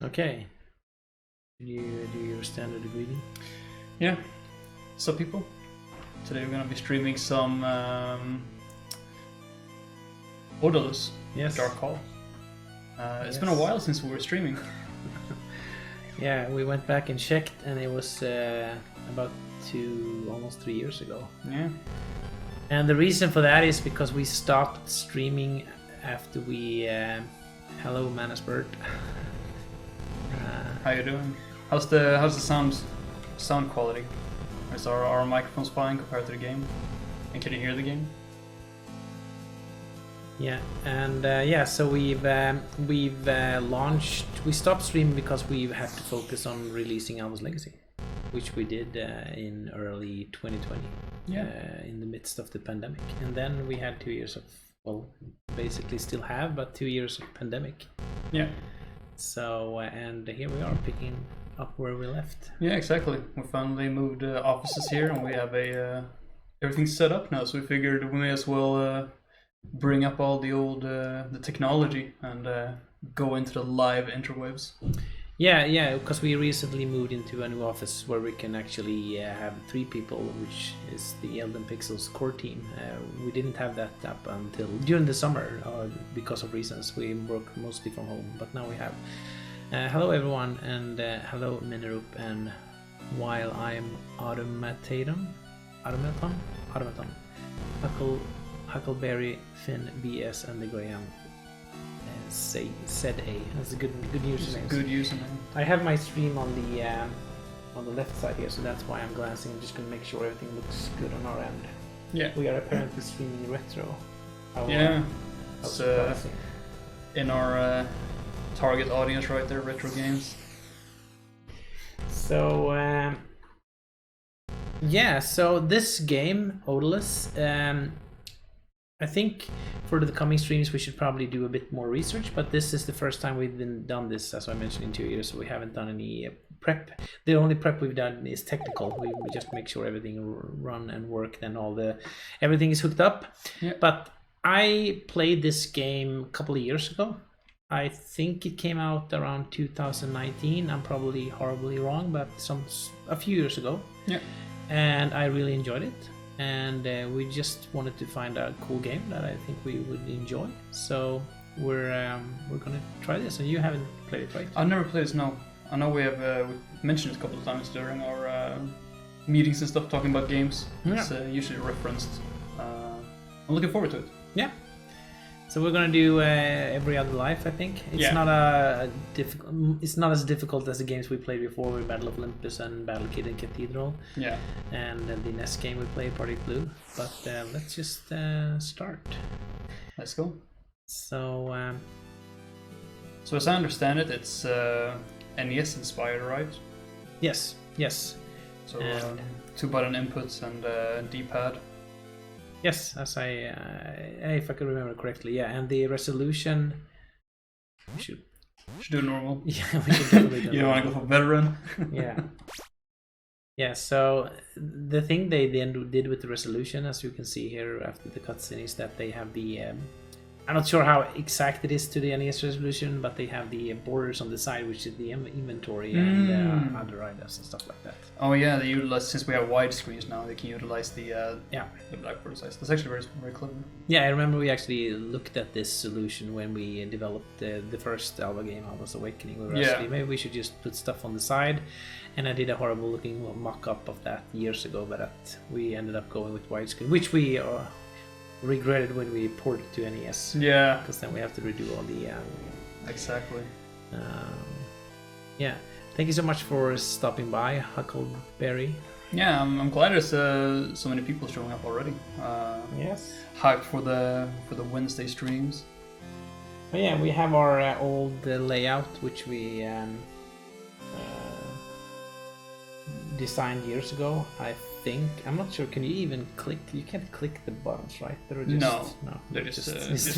Okay. Do your standard greeting? Yeah. So people, today we're gonna be streaming some Odallus. Yes. Dark Call. It's Yes. been a while since we were streaming. Yeah, we went back and checked, and it was about almost 3 years ago. Yeah. And the reason for that is because we stopped streaming after we. Hello, Manusbird. How you doing? How's the sound quality? Is our microphones fine compared to the game? And can you hear the game? Yeah, and so we've launched. We stopped streaming because we had to focus on releasing Elden's Legacy, which we did in early 2020. Yeah. In the midst of the pandemic, and then we had 2 years of, well, basically still have, but 2 years of pandemic. Yeah. So and here we are picking up where we left. Yeah, exactly. We finally moved offices here, and we have everything set up now. So we figured we may as well bring up all the old the technology and go into the live interwaves. Yeah, because we recently moved into a new office where we can actually have 3 people, which is the Elden Pixels core team. We didn't have that up until during the summer because of reasons. We work mostly from home, but now we have. Hello everyone, and hello Minerup, and while I'm automaton, Huckleberry, Finn, BS, and the Graham. Said A. That's a good username. Good username. I have my stream on the left side here, so that's why I'm glancing. I'm just gonna make sure everything looks good on our end. Yeah. We are apparently streaming retro. Yeah. How It's surprising. in our target audience right there, retro games. So so this game, Odallus, I think for the coming streams we should probably do a bit more research, but this is the first time we've done this, as I mentioned, in 2 years, so we haven't done any prep. The only prep we've done is technical. We just make sure everything run and work, then everything is hooked up. Yeah. But I played this game a couple of years ago. I think it came out around 2019. I'm probably horribly wrong, but a few years ago. Yeah. And I really enjoyed it. And we just wanted to find a cool game that I think we would enjoy. So we're gonna try this. And you haven't played it, right? I've never played this. No, I know we have we mentioned it a couple of times during our meetings and stuff, talking about games. Yeah. It's usually referenced. I'm looking forward to it. Yeah. So we're gonna do Every Other Life. I think it's not It's not as difficult as the games we played before with Battle of Olympus and Battle Kid and Cathedral. Yeah. And the NES game we played, Party Blue. But let's just start. Let's go. So as I understand it, it's NES inspired, right? yes. So And 2-button inputs and D-pad. Yes, as if I can remember correctly, yeah. And the resolution, Should do normal. yeah, we can definitely do You don't want to go for veteran. Yeah. So the thing they then did with the resolution, as you can see here after the cutscene, is that they have the I'm not sure how exact it is to the NES resolution, but they have the borders on the side, which is the inventory and other items and stuff like that. Oh yeah, they utilize, since we have wide screens now, they can utilize the blackboard size. That's actually very, very clever. Yeah, I remember we actually looked at this solution when we developed the first Alva game, Alva's Awakening. We were actually, maybe we should just put stuff on the side, and I did a horrible looking mock-up of that years ago, but we ended up going with widescreen, which we regretted when we ported to NES. Yeah. Because then we have to redo all the... exactly. Yeah. Thank you so much for stopping by, Huckleberry. Yeah, I'm glad there's so many people showing up already. Yes. Hyped for the Wednesday streams. But yeah, we have our old layout, which we designed years ago, I think. I'm not sure. Can you even click? You can't click the buttons, right? They're just, no. They're just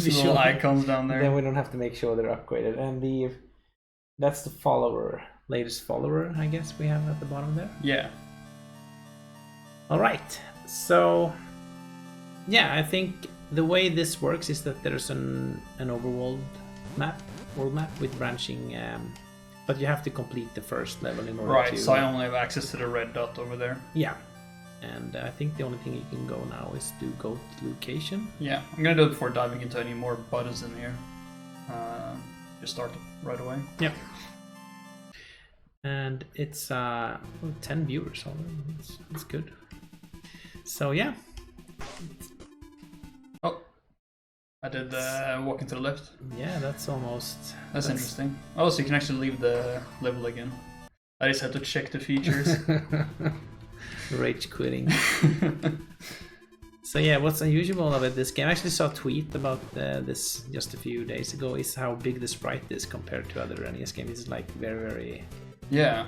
visual little icons down there. Then we don't have to make sure they're upgraded. And that's the latest follower, I guess we have at the bottom there. Yeah. All right. So yeah, I think the way this works is that there's an overworld map, world map with branching But you have to complete the first level in order Right, to... so I only have access to the red dot over there. Yeah. And I think the only thing you can go now is to go to location. Yeah, I'm gonna do it before diving into any more buttons in here. Just start it right away. Yep. And it's 10 viewers already. It's good. So yeah. Oh, I did walk into the left. Yeah, that's almost... That's interesting. Oh, so you can actually leave the level again. I just had to check the features. Rage quitting. So yeah, what's unusual about this game, I actually saw a tweet about this just a few days ago, is how big the sprite is compared to other NES games. It's like very... Yeah.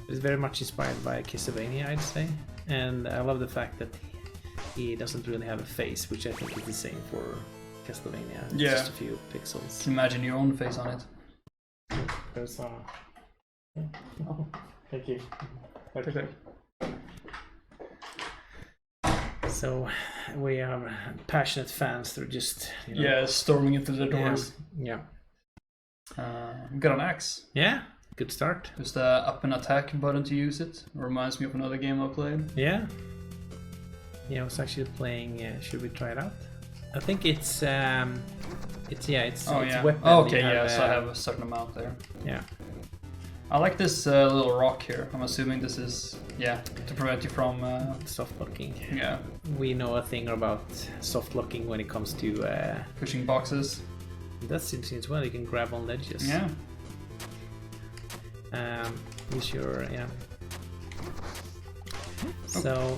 It's very much inspired by Castlevania, I'd say. And I love the fact that he doesn't really have a face, which I think is the same for Castlevania. It's Yeah. just a few pixels. Can you imagine your own face on it? There's oh, thank you. Perfect. So we have passionate fans that are just Yeah, storming into the doors. Yeah. Got an axe. Yeah. Good start. There's the up and attack button to use it. Reminds me of another game I played. Yeah. Yeah, I was actually playing. Should we try it out? I think it's weapon. Oh, okay, yeah. So I have a certain amount there. Yeah. I like this little rock here. I'm assuming this is to prevent you from Soft locking. yeah We know a thing about soft locking when it comes to. pushing boxes. That's interesting as well. You can grab on ledges. Yeah. You sure? Yeah. So.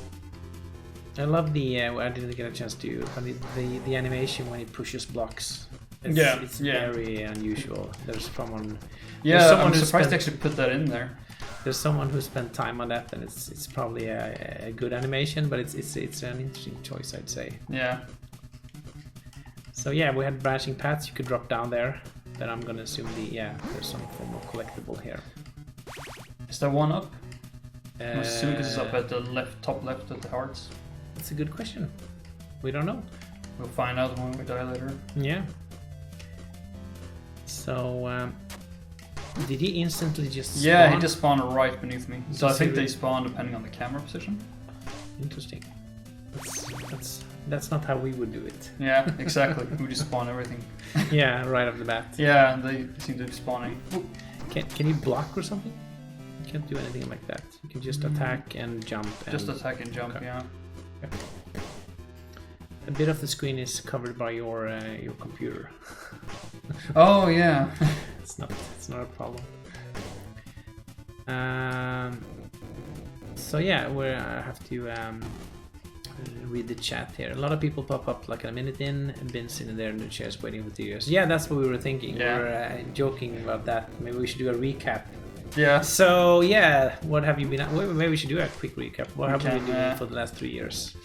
I love the. I didn't get a chance to. I mean, the animation when it pushes blocks. It's very unusual. There's someone. Yeah, I'm surprised they actually put that in there. There's someone who spent time on that, and it's probably a good animation, but it's an interesting choice, I'd say. Yeah. So yeah, we had branching paths. You could drop down there. Then I'm gonna assume there's some form of collectible here. Is there one up? I'm assuming because it's up at the top left at the hearts. That's a good question. We don't know. We'll find out when we die later. Yeah. So, did he instantly just spawn? Yeah, he just spawned right beneath me. So I think they spawn depending on the camera position. Interesting. That's not how we would do it. Yeah, exactly. We just spawn everything. Yeah, right off the bat. Yeah, they seem to be spawning. Can you block or something? You can't do anything like that. You can just attack and jump. Just attack and jump, okay. yeah. Okay. A bit of the screen is covered by your computer. Oh yeah. It's not a problem. So yeah, I have to read the chat here. A lot of people pop up like a minute in and been sitting there in the chairs waiting for 2 years. Yeah, that's what we were thinking. Yeah. We were joking about that. Maybe we should do a recap. Yeah. So yeah, what have you been? Maybe we should do a quick recap. What have we been doing for the last 3 years?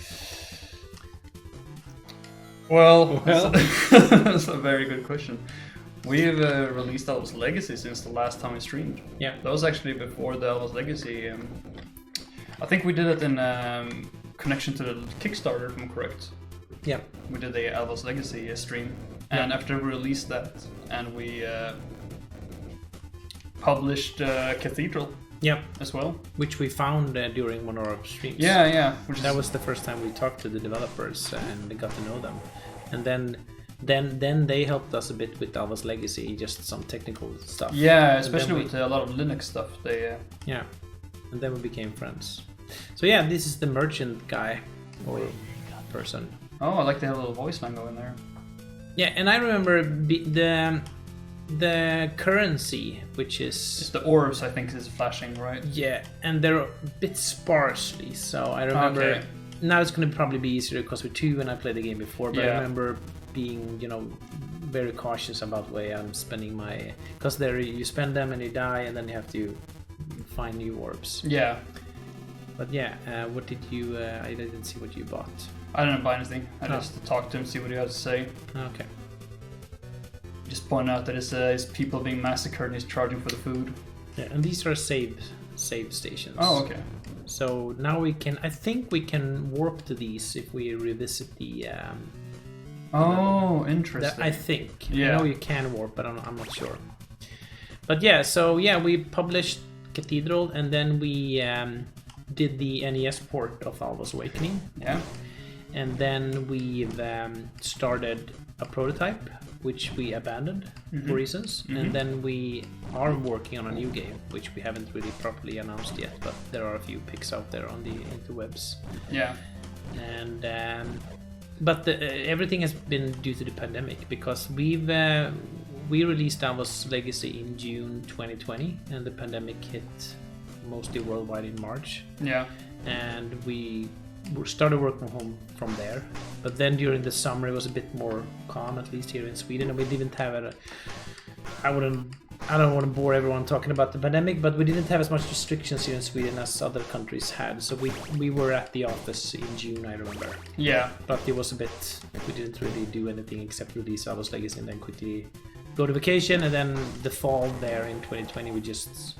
Well, that's a very good question. We've released Elvis Legacy since the last time we streamed. Yeah. That was actually before the Elvis Legacy. I think we did it in connection to the Kickstarter, if I'm correct. Yeah. We did the Elvis Legacy stream. And after we released that, and we published Cathedral. Yep. As well. Which we found during one of our streams. Yeah. That was the first time we talked to the developers and got to know them. And then they helped us a bit with Elvis Legacy, just some technical stuff. Yeah, especially with a lot of Linux stuff. Yeah. And then we became friends. So yeah, this is the merchant guy or person. Oh, I like to have a little voice line going there. Yeah, and I remember the currency, which is just the orbs, I think, is flashing, right? Yeah, and they're a bit sparsely. So I remember. Okay. Now it's going to probably be easier because we're 2 and I played the game before. But I remember being, very cautious about the way I'm spending my. Because there you spend them and you die, and then you have to find new orbs. Yeah. But yeah, what did you? I didn't see what you bought. I didn't buy anything. I just talked to him, see what he had to say. Okay. Just point out that it's people being massacred and he's charging for the food. Yeah, and these are save stations. Oh, okay. So now I think we can warp to these if we revisit the. Oh, interesting. I think. Yeah. I know you can warp, but I'm not sure. But yeah, so yeah, we published Cathedral, and then we did the NES port of Alva's Awakening. Yeah. And then we've started a prototype, which we abandoned for reasons. And then we are working on a new game, which we haven't really properly announced yet, but there are a few pics out there on the interwebs. Yeah. And but everything has been due to the pandemic, because we released Alva's Legacy in June 2020, and the pandemic hit mostly worldwide in March. Yeah. And we started working from home from there. But then during the summer it was a bit more calm, at least here in Sweden, and we didn't have I don't want to bore everyone talking about the pandemic, but we didn't have as much restrictions here in Sweden as other countries had. So we were at the office in June, I remember. Yeah. But it was we didn't really do anything except release Alva's Legacy and then quickly go to vacation. And then the fall there in 2020 we just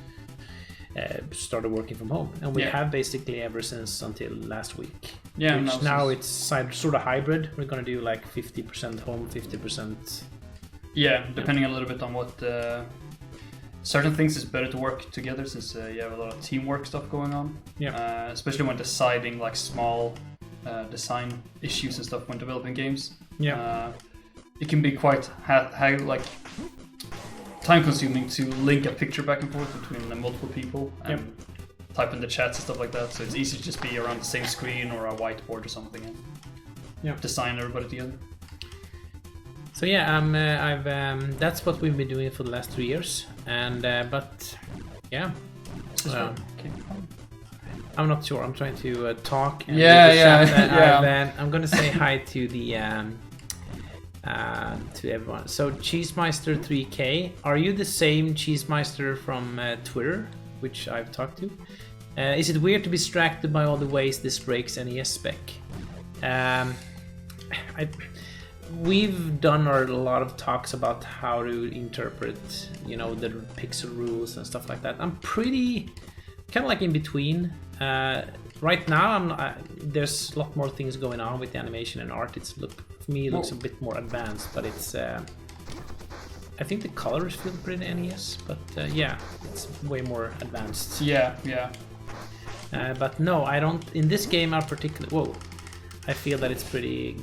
started working from home, and we have basically ever since until last week. Yeah. Which now it's sort of hybrid. We're gonna do like 50% home, 50%. Yeah, depending a little bit on what. Certain things is better to work together since you have a lot of teamwork stuff going on. Yeah. Especially when deciding like small design issues and stuff when developing games. Yeah. It can be quite like time-consuming to link a picture back and forth between multiple people and type in the chats and stuff like that. So it's easy to just be around the same screen or a whiteboard or something and design everybody together. So yeah, I've that's what we've been doing for the last 3 years, and but yeah, I'm not sure. I'm trying to talk. And I'm gonna say hi to the to everyone. So Cheesemeister 3K, are you the same Cheesemeister from Twitter, which I've talked to? Is it weird to be distracted by all the ways this breaks NES spec? We've done a lot of talks about how to interpret, the pixel rules and stuff like that. I'm pretty kind of like in between. Right now, there's a lot more things going on with the animation and art. It looks a bit more advanced, but it's. I think the colors feel pretty NES, but it's way more advanced. Yeah. But no, I don't. In this game, I particularly. I feel that it's pretty.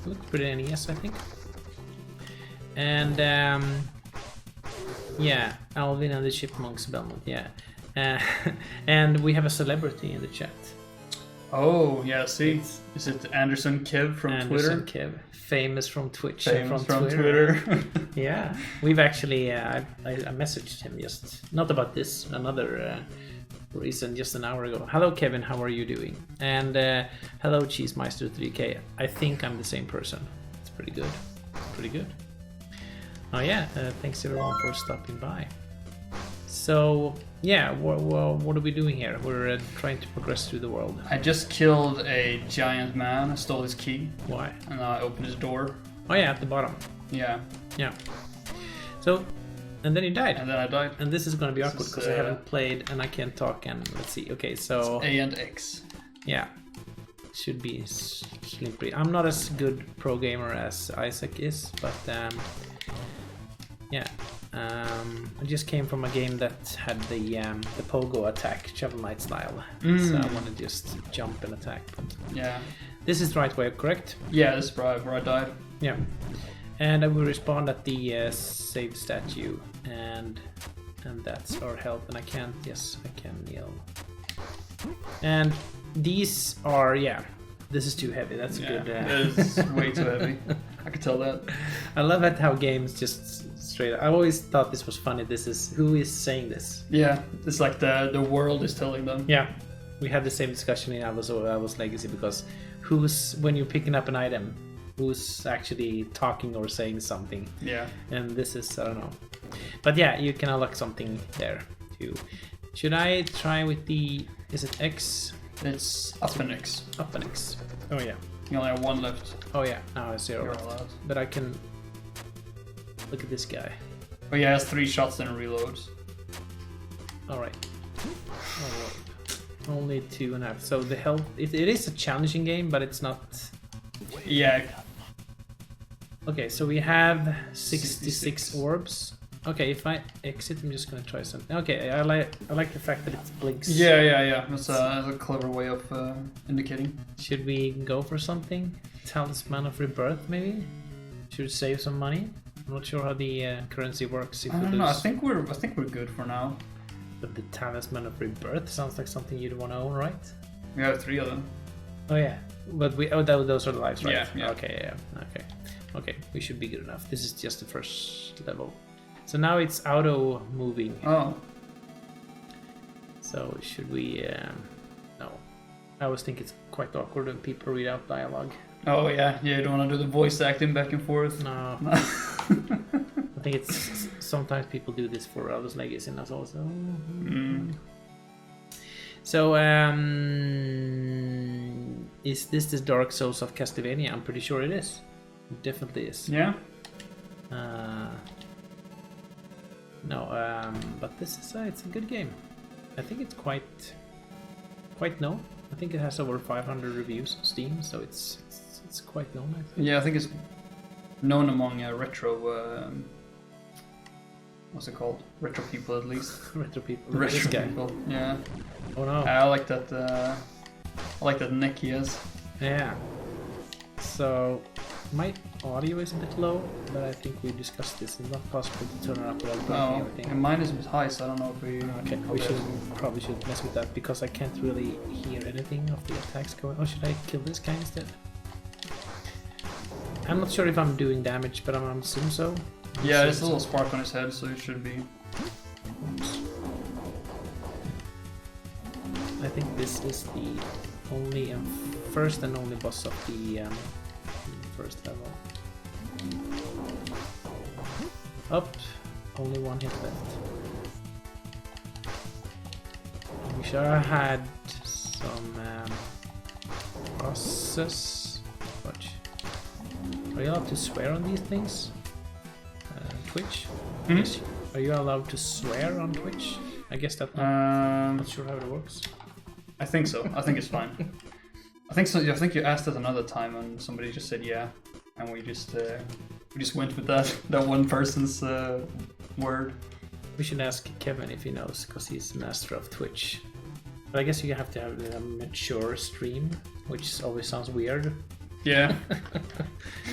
Looks pretty NES, I think. And Alvin and the Chipmunks Belmont, and we have a celebrity in the chat. Oh yeah, see, is it Anderson Kev from Anderson Twitter? Kev, famous from Twitch, from Twitter. Yeah, we've actually I messaged him just not about this, another reason, just an hour ago. Hello Kevin, how are you doing? And hello Cheesemeister 3K. I think I'm the same person. It's pretty good. Oh yeah, thanks everyone for stopping by. So yeah, what are we doing here? We're trying to progress through the world. I just killed a giant man. I stole his key. Why? And I opened his door. Oh yeah, at the bottom. Yeah. So, and then he died. And then I died. And this is going to be awkward because I haven't played and I can't talk. And let's see. Okay, so it's A and X. Yeah, should be slippery. I'm not as good pro gamer as Isaac is, but I just came from a game that had the pogo attack, Shovel Knight style. So I want to just jump and attack. But yeah, this is the right way, correct? Yeah, this is where I died. Yeah, and I will respawn at the save statue, and that's our health. And I can't. Yes, I can kneel. And these are This is too heavy. That's a good. It's way too heavy. I could tell that. I love it how games just straight up. I always thought this was funny. Who is saying this? Yeah, it's like the world is telling them. Yeah, we had the same discussion in Alva's Legacy, because when you're picking up an item, who's actually talking or saying something? Yeah. And this is, I don't know. But yeah, you can unlock something there too. Should I try with is it X? It's up and X. Up and X. Oh yeah. You only have one left. Oh yeah, now I 0 You're left. allowed. But I can look at this guy. Oh yeah, it has 3 shots and reloads. Alright. Only 2.5. So the health it is a challenging game, but it's not. Yeah. Okay, so we have 66 orbs. Okay, if I exit, I'm just gonna try something. Okay, I like the fact that it blinks. Yeah. That's a clever way of indicating. Should we go for something? Talisman of Rebirth, maybe? Should we save some money? I'm not sure how the currency works. If I we don't know. I lose. think we're good for now. But the Talisman of Rebirth sounds like something you'd want to own, right? We have 3 of them. Oh yeah, but those are the lives, right? Yeah. Okay, okay. We should be good enough. This is just the first level. So now it's auto moving. Oh. So should we? No. I always think it's quite awkward when people read out dialogue. Oh yeah. You don't want to do the voice acting back and forth. No. I think it's sometimes people do this for Elder's Legacy and that's also. So is this the Dark Souls of Castlevania? I'm pretty sure it is. It definitely is. Yeah. No, but this is it's a good game. I think it's quite known. I think it has over 500 reviews on Steam, so it's quite known. I think. Yeah, I think it's known among retro. What's it called? Retro people, at least. Retro people. Retro This guy. people. Yeah. Oh no. I like that. I like that neck he has. Yeah. So my audio is a bit low, but I think we discussed this. It's not possible to turn it up without breaking Oh, everything. and mine is a bit high, so I don't know if we. Okay, we probably should mess with that because I can't really hear anything of the attacks going. Oh, should I kill this guy instead? I'm not sure if I'm doing damage, but I'm assuming so. Yeah, there's a little spark on his head, so it should be. Oops. I think this is the only first and only boss of the first level. Up, only one hit left. I wish I had some process. Watch. Are you allowed to swear on these things? Twitch? Mhm. Yes. Are you allowed to swear on Twitch? I guess that. Not sure how it works. I think so. I think it's fine. I think so. I think you asked it another time, and somebody just said yeah, and we just went with that one person's word. We should ask Kevin if he knows, because he's the master of Twitch. But I guess you have to have a mature stream, which always sounds weird. Yeah.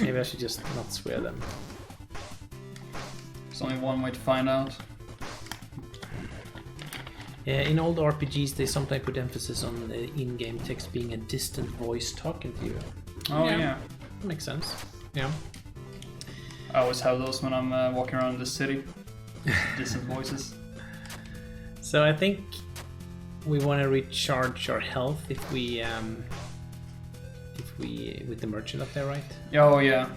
Maybe I should just not swear them. There's only one way to find out. Yeah, in old RPGs, they sometimes put emphasis on the in-game text being a distant voice talking to you. Oh yeah. Makes sense. Yeah. I always have those when I'm walking around the city. Distant voices. So I think we want to recharge our health if we with the merchant up there, right? Oh yeah.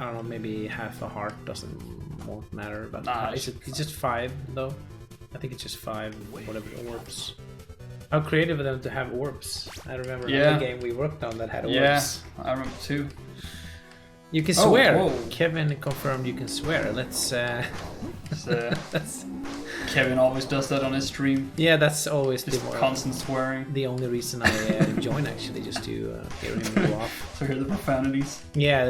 I don't know, maybe half a heart won't matter, but Nah, it's just 5 though. I think it's just 5 whatever orbs. How creative of them to have orbs. I remember another game we worked on that had orbs. Yeah, I remember too. You can swear. Whoa. Kevin confirmed you can swear. Let's Kevin always does that on his stream. yeah, that's always Just constant swearing. the only reason I join, actually, just to hear him go off. To hear the profanities. Yeah,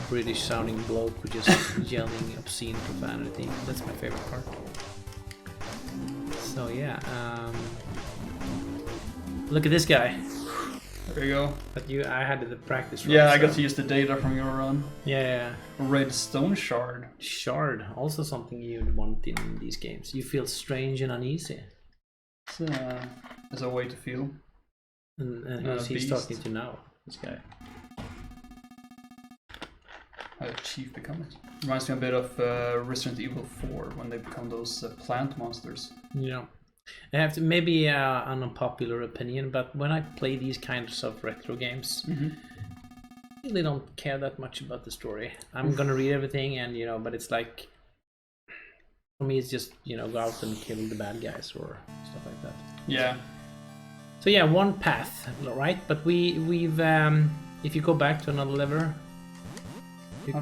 British sounding bloke who just yelling obscene profanity. That's my favorite part. So yeah, look at this guy. There you go. But I had the practice run. Yeah, I so- got to use the data from your run. Yeah. Red stone shard. Shard, also something you'd want in these games. You feel strange and uneasy. It's a way to feel. And who's he's beast. talking to now? This guy. How did Chief become it? Reminds me a bit of Resident Evil 4 when they become those plant monsters. Yeah. I have to maybe an unpopular opinion, but when I play these kinds of retro games, I really don't care that much about the story. I'm gonna read everything, and but it's like for me, it's just go out and kill the bad guys or stuff like that. Yeah. So yeah, one path, right? But we've if you go back to another level, you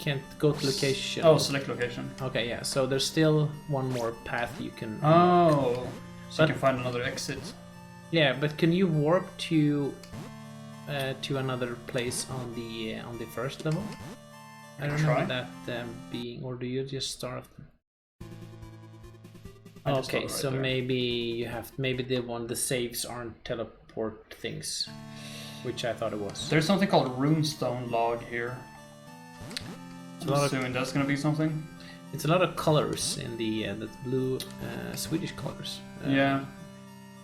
can't go to location. Oh, select location. Okay, yeah. So there's still one more path you can. Oh, so you can find another exit. Yeah, but can you warp to another place on the first level? I remember that being, or do you just start? Okay, right so there. Maybe you have, maybe the saves aren't teleport things, which I thought it was. There's something called runestone log here. I'm assuming that's gonna be something. It's a lot of colors in the blue Swedish colors. Yeah.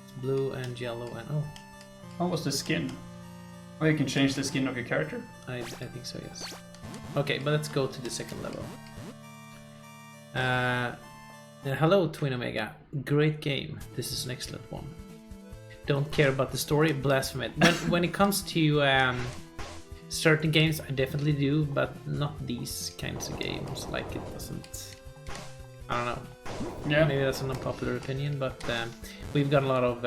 It's blue and yellow and what was the skin? Oh, you can change the skin of your character? I think so, yes. Okay, but let's go to the second level. Hello, Twin Omega. Great game. This is an excellent one. Don't care about the story, blasphemy. When it comes to certain games, I definitely do, but not these kinds of games. Like, it doesn't... I don't know. Yeah. Maybe that's an unpopular opinion, but we've got a lot of...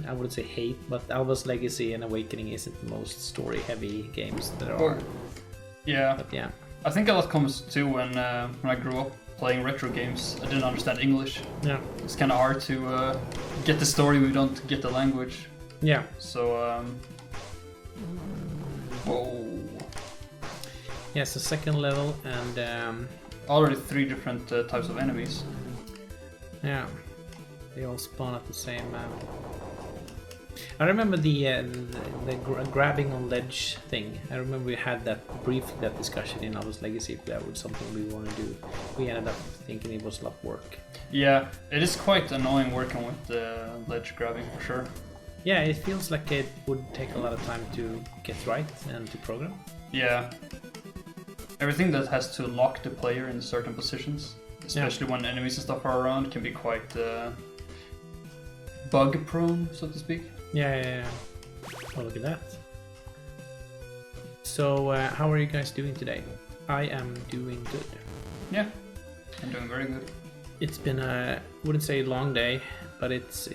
I wouldn't say hate, but Alva's Legacy and Awakening isn't the most story-heavy games there are. Yeah. But yeah. I think that comes too when I grew up playing retro games. I didn't understand English. Yeah. It's kind of hard to get the story when we don't get the language. Yeah. So, whoa. Yeah, so second level and... already 3 different types of enemies. Yeah. They all spawn at the same... I remember the grabbing on ledge thing. I remember we had that discussion in Alva's Legacy if that was something we want to do. We ended up thinking it was a lot of work. Yeah, it is quite annoying working with the ledge grabbing for sure. Yeah, it feels like it would take a lot of time to get right and to program. Yeah. Everything that has to lock the player in certain positions, especially when enemies and stuff are around, can be quite bug prone, so to speak. Yeah. Oh, look at that. So, how are you guys doing today? I am doing good. Yeah, I'm doing very good. It's been a, wouldn't say a long day, but it's.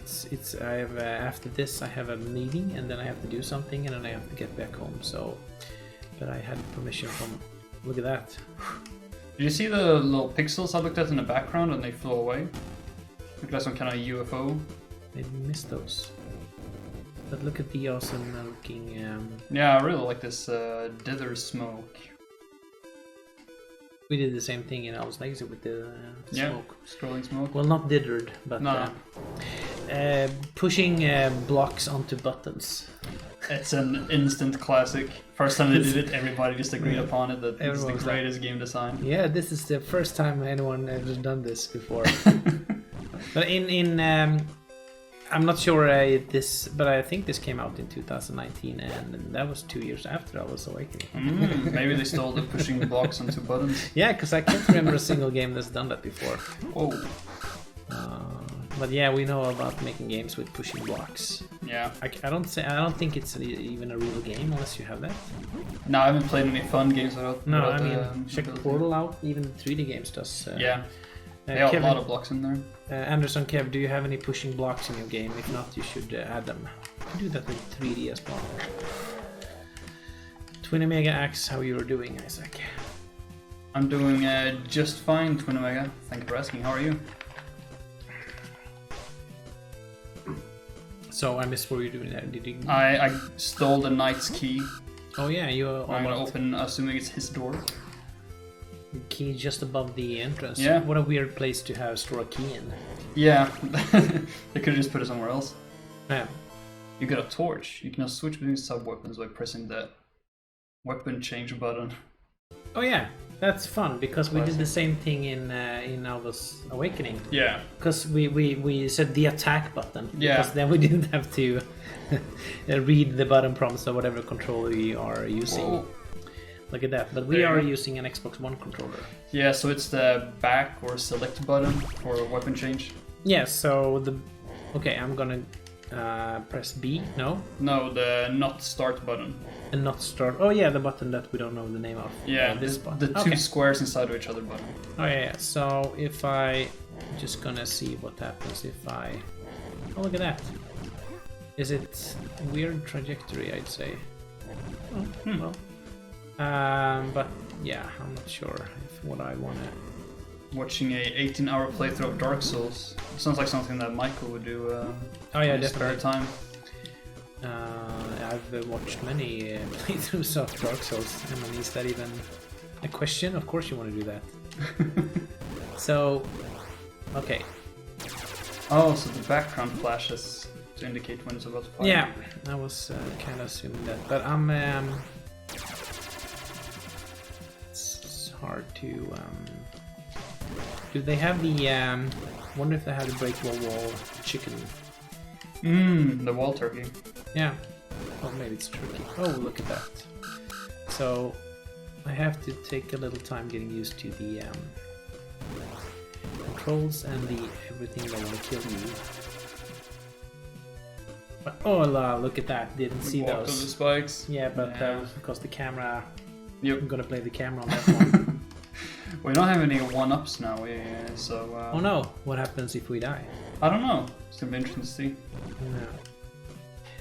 I have after this I have a meeting and then I have to do something and then I have to get back home. So, but I had permission from. Look at that. Did you see the little pixels I looked at in the background and they flew away? Look like some kind of UFO. I missed those. But look at the awesome looking... Yeah, I really like this dither smoke. We did the same thing in Alva's Legacy with the smoke. Scrolling smoke. Well, not dithered, but no. Pushing blocks onto buttons. It's an instant classic. First time they did it, everybody just agreed upon it that it's the greatest game design. Yeah, this is the first time anyone ever done this before. But I'm not sure but I think this came out in 2019, and that was 2 years after Alva's Awakening. Maybe they stole the pushing the blocks onto buttons. Yeah, because I can't remember a single game that's done that before. Oh. But yeah, we know about making games with pushing blocks. Yeah. I don't think it's even a real game unless you have that. No, I haven't played any fun games without. No, I mean check Portal out. Even the 3D games does. Yeah. They have Kevin, a lot of blocks in there. Anderson Kev, do you have any pushing blocks in your game? If not, you should add them. You can do that with 3D as well. Twin Omega asks how you're doing, Isaac. I'm doing just fine, Twin Omega. Thank you for asking. How are you? So I missed what you were doing there. Did you? I stole the knight's key. Oh yeah, you. I'm gonna open, assuming it's his door. Key just above the entrance. Yeah. What a weird place to have store a key in. Yeah, they could have just put it somewhere else. Yeah. You got a torch. You can now switch between sub-weapons by pressing the weapon change button. Oh yeah, that's fun because we did the same thing in Alva's Awakening. Yeah. Because we said the attack button. Yeah. Because then we didn't have to read the button prompts or whatever controller we are using. Whoa. Look at that. But we are using an Xbox One controller. Yeah, so it's the back or select button for weapon change. Yeah, so okay, I'm gonna press B. No? No, the not start button. The not start. Oh yeah, the button that we don't know the name of. Yeah, this button. The two squares inside of each other button. Oh yeah. So if I'm just gonna see what happens if I. Oh look at that. Is it a weird trajectory? I'd say. Oh, well. But yeah, I'm not sure if what I wanna. Watching a 18-hour playthrough of Dark Souls. It sounds like something that Michael would do. Oh yeah, in his definitely. spare time. I've watched many playthroughs of Dark Souls. I mean, is that even a question? Of course you want to do that. So, okay. Oh, so the background flashes to indicate when it's about to fire. Yeah, I was kind of assuming that, but I'm. It's hard to. Do they have the? Wonder if they have the breakable wall chicken. The wall turkey. Yeah. Oh, maybe it's turkey. Oh, look at that. So, I have to take a little time getting used to the controls and the everything that want to kill you. But, oh la, look at that! Didn't see Walked those. on the spikes. Yeah, but that was because the camera. Yep. I'm gonna play the camera on that one. We don't have any one-ups now, so... Oh no! What happens if we die? I don't know. It's gonna be interesting to see. Yeah.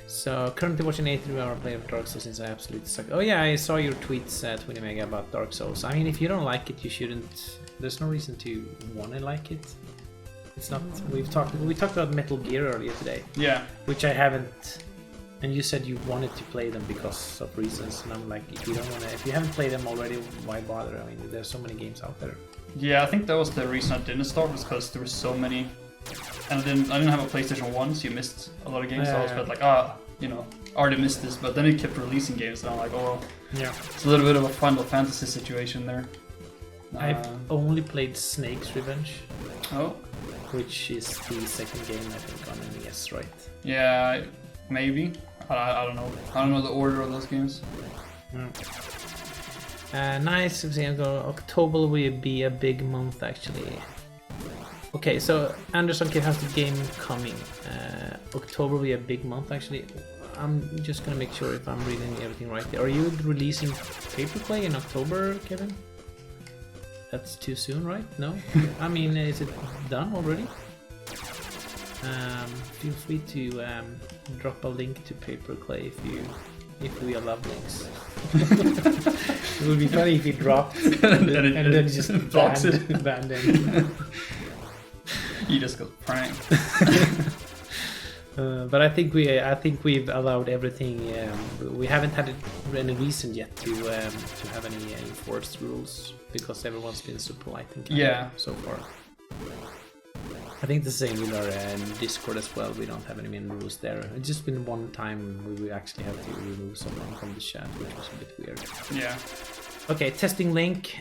So, currently watching a 3-hour play of Dark Souls since I absolutely suck. Oh yeah, I saw your tweets, 20 Mega, about Dark Souls. I mean, if you don't like it, you shouldn't... There's no reason to want to like it. It's not... We talked about Metal Gear earlier today. Yeah. Which I haven't... And you said you wanted to play them because of reasons, and I'm like, if you don't want to... If you haven't played them already, why bother? I mean, there's so many games out there. Yeah, I think that was the reason I didn't start, was because there were so many... And I didn't have a PlayStation 1, so you missed a lot of games, so I was felt like, you know, I already missed this, but then it kept releasing games, and I'm like, oh well. Yeah. It's a little bit of a Final Fantasy situation there. I've only played Snake's Revenge. Oh. Which is the second game, I think, on NES, right? Yeah, maybe. I don't know. I don't know the order of those games. Nice. October will be a big month, actually. Okay, so Anderson has the game coming. October will be a big month, actually. I'm just gonna make sure if I'm reading everything right there. Are you releasing Paperclay in October, Kevin? That's too soon, right? No? I mean, is it done already? Feel free to drop a link to Paperclay if we allow links. It would be funny if he dropped and then just blocks it. Banned him. You just got pranked. But I think we've allowed everything. We haven't had any reason yet to have any enforced rules because everyone's been so polite and kind so far. I think the same with our Discord as well. We don't have any main rules there. It's just been one time we actually had to remove someone from the chat, which was a bit weird. Yeah. Okay, testing link.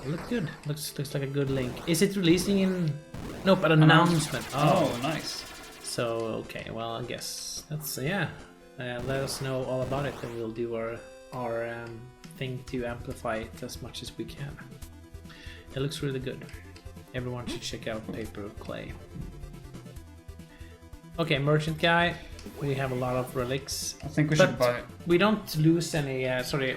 Looks good. Looks like a good link. Is it releasing in? Nope, an announcement. Oh, nice. So okay, well I guess that's let us know all about it, and we'll do our thing to amplify it as much as we can. It looks really good. Everyone should check out Paperclay. Okay, merchant guy. We have a lot of relics. I think we should buy. We don't lose any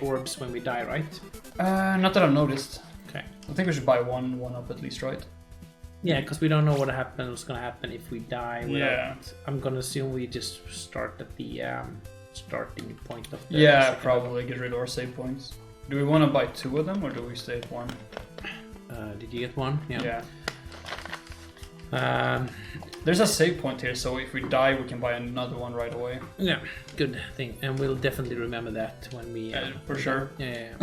orbs when we die, right? Not that I've noticed. Okay. I think we should buy one up at least, right? Yeah, because we don't know what's gonna happen if we die. Yeah. I'm gonna assume we just start at the starting point of the. Yeah, probably get rid of our save points. Do we want to buy 2 of them or do we stay at 1? Did you get one? Yeah. Yeah. There's a save point here, so if we die, we can buy another one right away. Yeah, good thing, and we'll definitely remember that when we. For sure. Yeah.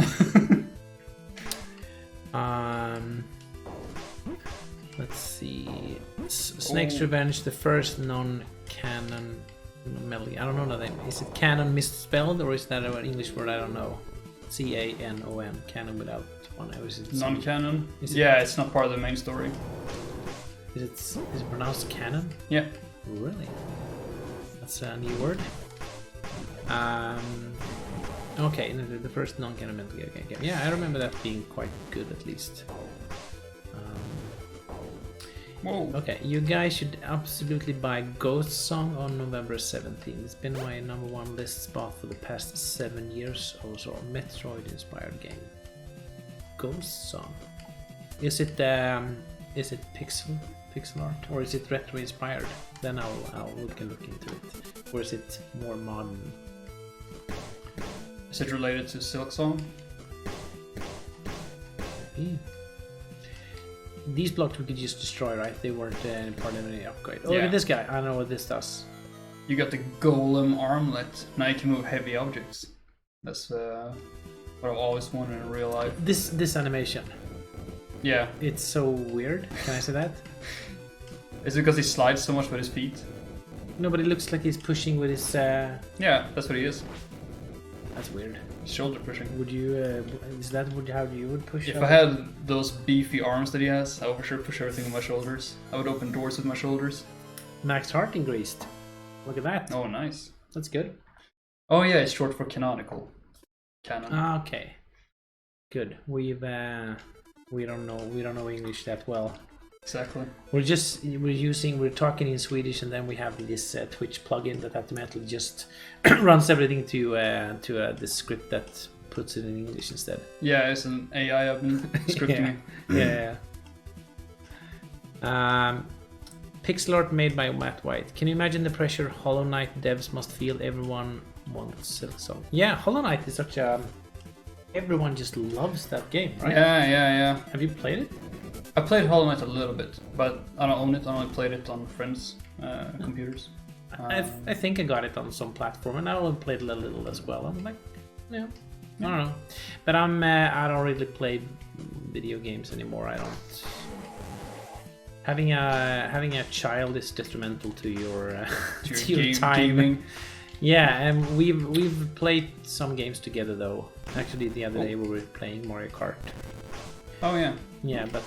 Let's see. Snake's Revenge, the first non-canon melody. I don't know the name. Is it canon misspelled or is that an English word? I don't know. C-A-N-O-N. Canon without one. Or is it non-canon? It's not part of the main story. Is it pronounced canon? Yeah. Really? That's a new word. Okay, the first non-canon Metal Gear game. Yeah, I remember that being quite good at least. Whoa. Okay, you guys should absolutely buy Ghost Song on November 17th. It's been my #1 list spot for the past 7 years or so. Metroid-inspired game. Ghost Song. Is it pixel art or is it retro-inspired? Then we can look into it. Or is it more modern? Is it related to Silk Song? Yeah. These blocks we could just destroy, right? They weren't part of any upgrade. Oh, look at this guy. I know what this does. You got the golem armlet. Now you can move heavy objects. That's what I've always wanted in real life. This animation, Yeah. it's so weird. Can I say that? Is it because he slides so much with his feet? No, but it looks like he's pushing with his. Yeah, that's what he is. That's weird. Shoulder pushing. Would you? Is that how you would push? If I had those beefy arms that he has, I would for sure push everything with my shoulders. I would open doors with my shoulders. Max heart increased. Look at that. Oh, nice. That's good. Oh yeah, it's short for canonical. Canon. Ah, okay. Good. We don't know English that well. Exactly. We're talking in Swedish, and then we have this Twitch plugin that automatically just runs everything to the script that puts it in English instead. Yeah, it's an AI I've been scripting. Yeah. Pixel art made by Matt White. Can you imagine the pressure Hollow Knight devs must feel? Everyone wants so. Yeah, Hollow Knight is such a. Everyone just loves that game, right? Yeah. Have you played it? I played Hollow Knight a little bit, but I don't own it. I only played it on friends' computers. I think I got it on some platform, and I only played a little as well. I'm like, yeah, I don't know, but I don't really play video games anymore. I don't. Having a child is detrimental to your to your time. Gaming. Yeah, and we've played some games together though. Actually, the other day we were playing Mario Kart. Oh yeah. Yeah, but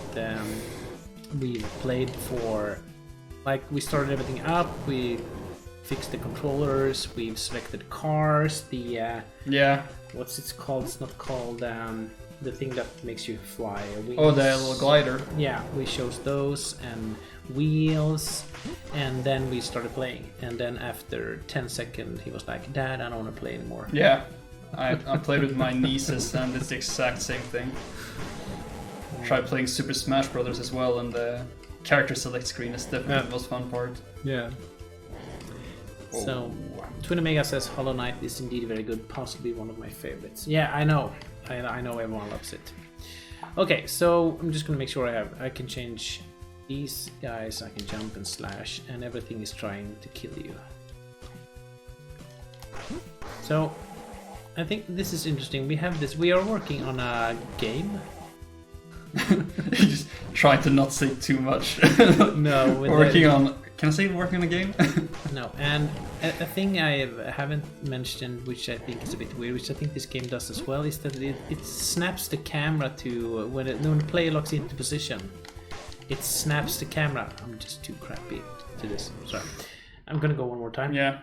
we played for, like, we started everything up, we fixed the controllers, we've selected cars, the what's it called? It's not called the thing that makes you fly. Wings. Oh, the little glider. Yeah, we chose those and wheels, and then we started playing. And then after 10 seconds, he was like, "Dad, I don't want to play anymore." Yeah, I played with my nieces, and it's the exact same thing. Tried playing Super Smash Brothers as well, and the character select screen is definitely the most fun part. Yeah. So, Twin Omega says Hollow Knight is indeed very good, possibly one of my favorites. Yeah, I know. I know everyone loves it. Okay, so I'm just gonna make sure I can change these guys. I can jump and slash, and everything is trying to kill you. So, I think this is interesting. We are working on a game. Just trying to not say too much. No, working on. Can I say working on a game? No, and a thing I haven't mentioned, which I think is a bit weird, which I think this game does as well, is that it snaps the camera to when the player locks into position. It snaps the camera. I'm just too crappy to this. Sorry. I'm gonna go one more time. Yeah.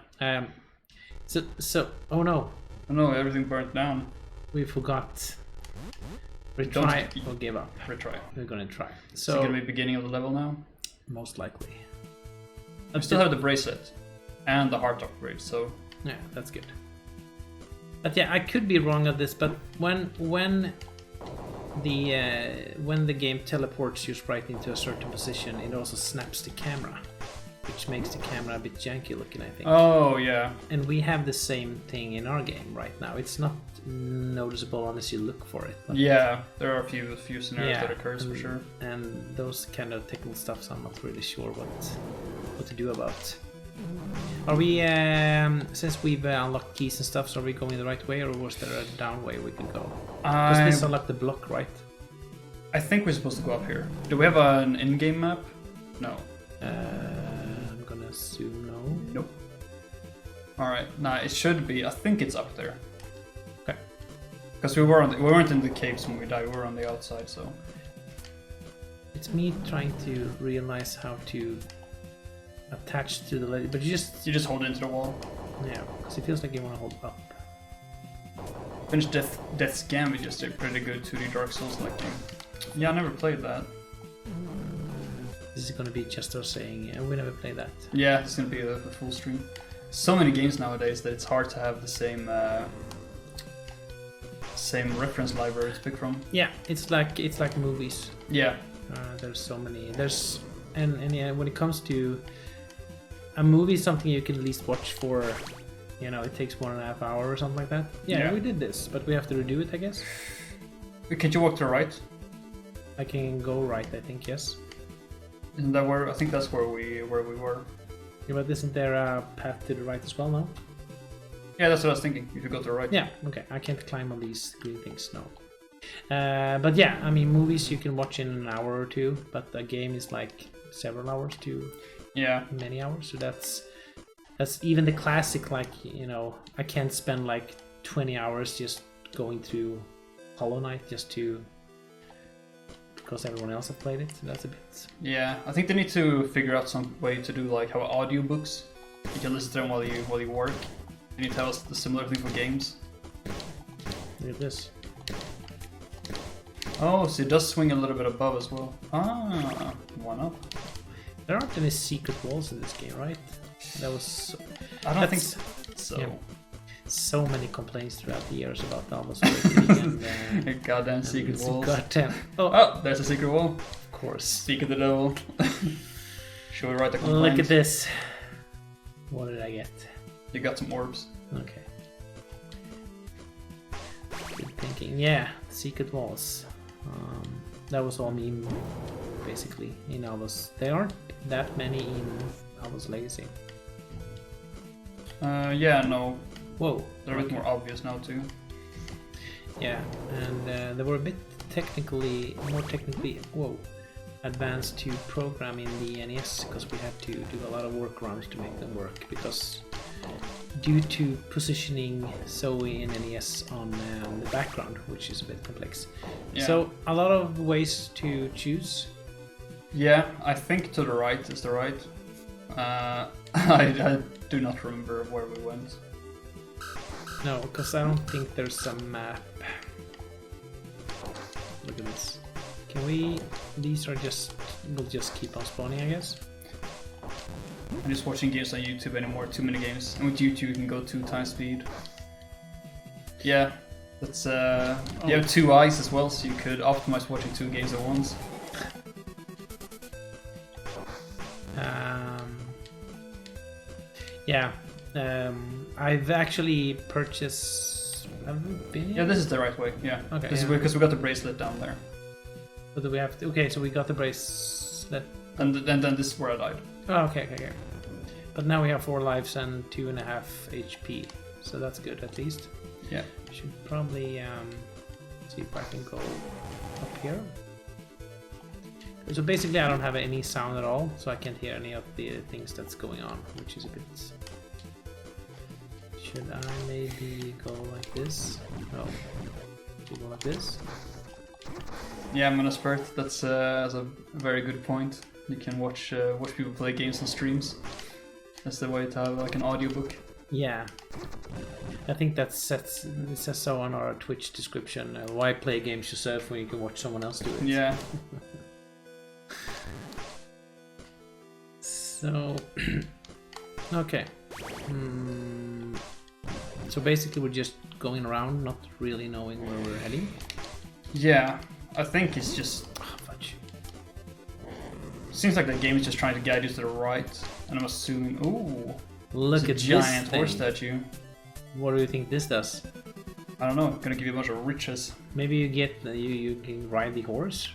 So. Oh no. Oh no! Everything burnt down. We forgot. Retry or give up. Retry. We're gonna try. So it's gonna be beginning of the level now. Most likely. I still have the bracelet and the heart upgrade, so yeah, that's good. But yeah, I could be wrong on this. But when the game teleports your sprite into a certain position, it also snaps the camera, which makes the camera a bit janky looking, I think. Oh yeah. And we have the same thing in our game right now. It's not noticeable unless you look for it. Yeah, there are a few scenarios that occurs for sure. And those kind of technical stuffs, I'm not really sure what to do about. Are we, since we've unlocked keys and stuff, so are we going the right way, or was there a down way we could go? Because this unlocked the block, right? I think we're supposed to go up here. Do we have an in-game map? No. I'm gonna assume no. Nope. Alright, nah, it should be. I think it's up there. Okay. Because we weren't in the caves when we died, we were on the outside, so. It's me trying to realize how to attach to the lady, but you just hold into the wall. Yeah, because it feels like you want to hold up. Finished Death's Gambit, just a pretty good 2D Dark Souls like game. Yeah, I never played that. This is gonna be just us saying, we never played that. Yeah, it's gonna be the full stream. So many games nowadays that it's hard to have the same reference library to pick from. Yeah, it's like movies. Yeah. There's so many. And yeah, when it comes to a movie, something you can at least watch for, it takes 1.5 hours or something like that. Yeah, we did this, but we have to redo it, I guess. Can you walk to the right? I can go right, I think, yes. Isn't that where? I think that's where we were. Yeah, but isn't there a path to the right as well now? Yeah, that's what I was thinking. If you go to the right. Yeah, okay. I can't climb on these green things, no. But yeah, I mean, movies you can watch in an hour or two, but a game is like several hours to many hours. So that's even the classic, like, you know, I can't spend like 20 hours just going through Hollow Knight because everyone else have played it. So that's a bit... Yeah, I think they need to figure out some way to do like how audiobooks, you can listen to them while you work. They need to have a similar thing for games. Look at this. Oh, so it does swing a little bit above as well. Ah, why not? There aren't any secret walls in this game, right? That was... I don't think so. Yeah. So many complaints throughout the years about Odallus working and goddamn secret walls. Goddamn. Oh, there's a secret wall. Of course. Speak of the devil. Should we write the complaint? Look at this. What did I get? You got some orbs. Okay. Good thinking. Yeah, secret walls. That was all me, basically, in Odallus. There aren't that many in Odallus Legacy. Yeah, no. Whoa. They're a bit more obvious now too. Yeah, and they were a bit more technically, advanced to program in the NES, because we had to do a lot of workarounds to make them work, because due to positioning Zoe in NES on the background, which is a bit complex. Yeah. So a lot of ways to choose. Yeah, I think to the right is the right. I do not remember where we went. No, because I don't think there's a map. Look at this. Can we... These are just... We'll just keep on spawning, I guess. I'm just watching games on YouTube anymore, too many games. And with YouTube you can go 2x speed. Yeah, that's you have 2 eyes as well, so you could optimize watching 2 games at once. Yeah, I've actually purchased... Have we been here? Yeah, this is the right way, yeah. Okay, this is because we got the bracelet down there. What do we have to... Okay, so we got the bracelet. And then this is where I died. Oh, okay. But now we have 4 lives and 2.5 HP, so that's good at least. Yeah. Should probably see if I can go up here. So basically I don't have any sound at all, so I can't hear any of the things that's going on, which is a bit... Should I maybe go like this? No. Should I go like this? Yeah, I'm gonna spurt. That's a very good point. You can watch people play games on streams. That's the way to have like an audiobook. Yeah. I think it says so on our Twitch description. Why play games yourself when you can watch someone else do it? Yeah. So, okay. So basically we're just going around, not really knowing where we're heading. Yeah, I think it's just... Oh, fudge. Seems like the game is just trying to guide you to the right, and I'm assuming... Ooh! Look at this giant horse statue. What do you think this does? I don't know, gonna give you a bunch of riches. Maybe you get you can ride the horse?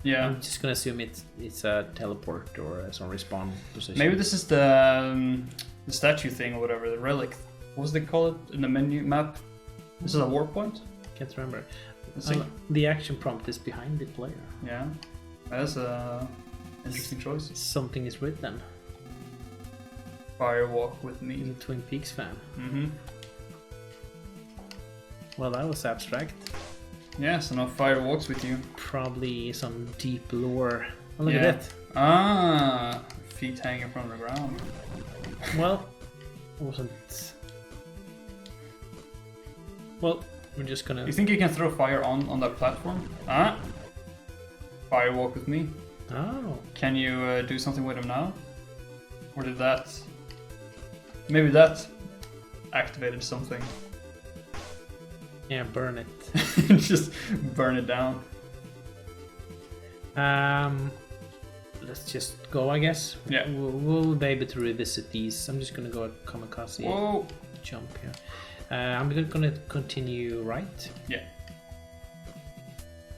Yeah. I'm just gonna assume it's a teleport or some respawn position. Maybe this is the statue thing or whatever, the relic. What was they call it in the menu map? This is a warp point? Can't remember. Let's see. The action prompt is behind the player. Yeah. That's a interesting choice. Something is written. Fire walk with He's me. a Twin Peaks fan. Mm-hmm. Well, that was abstract. Yeah, so now fire walks with you. Probably some deep lore. Oh, look Yeah. at that. Ah, feet hanging from the ground. Well, wasn't. Well, we're just gonna. You think you can throw fire on that platform? Ah, fire walk with me. Oh. Can you do something with him now? Or did that? Maybe that activated something. Yeah, burn it. Just burn it down. Let's just go, I guess. Yeah. We'll be able to revisit these. I'm just gonna go at kamikaze. Whoa. Jump here. I'm gonna continue right. Yeah.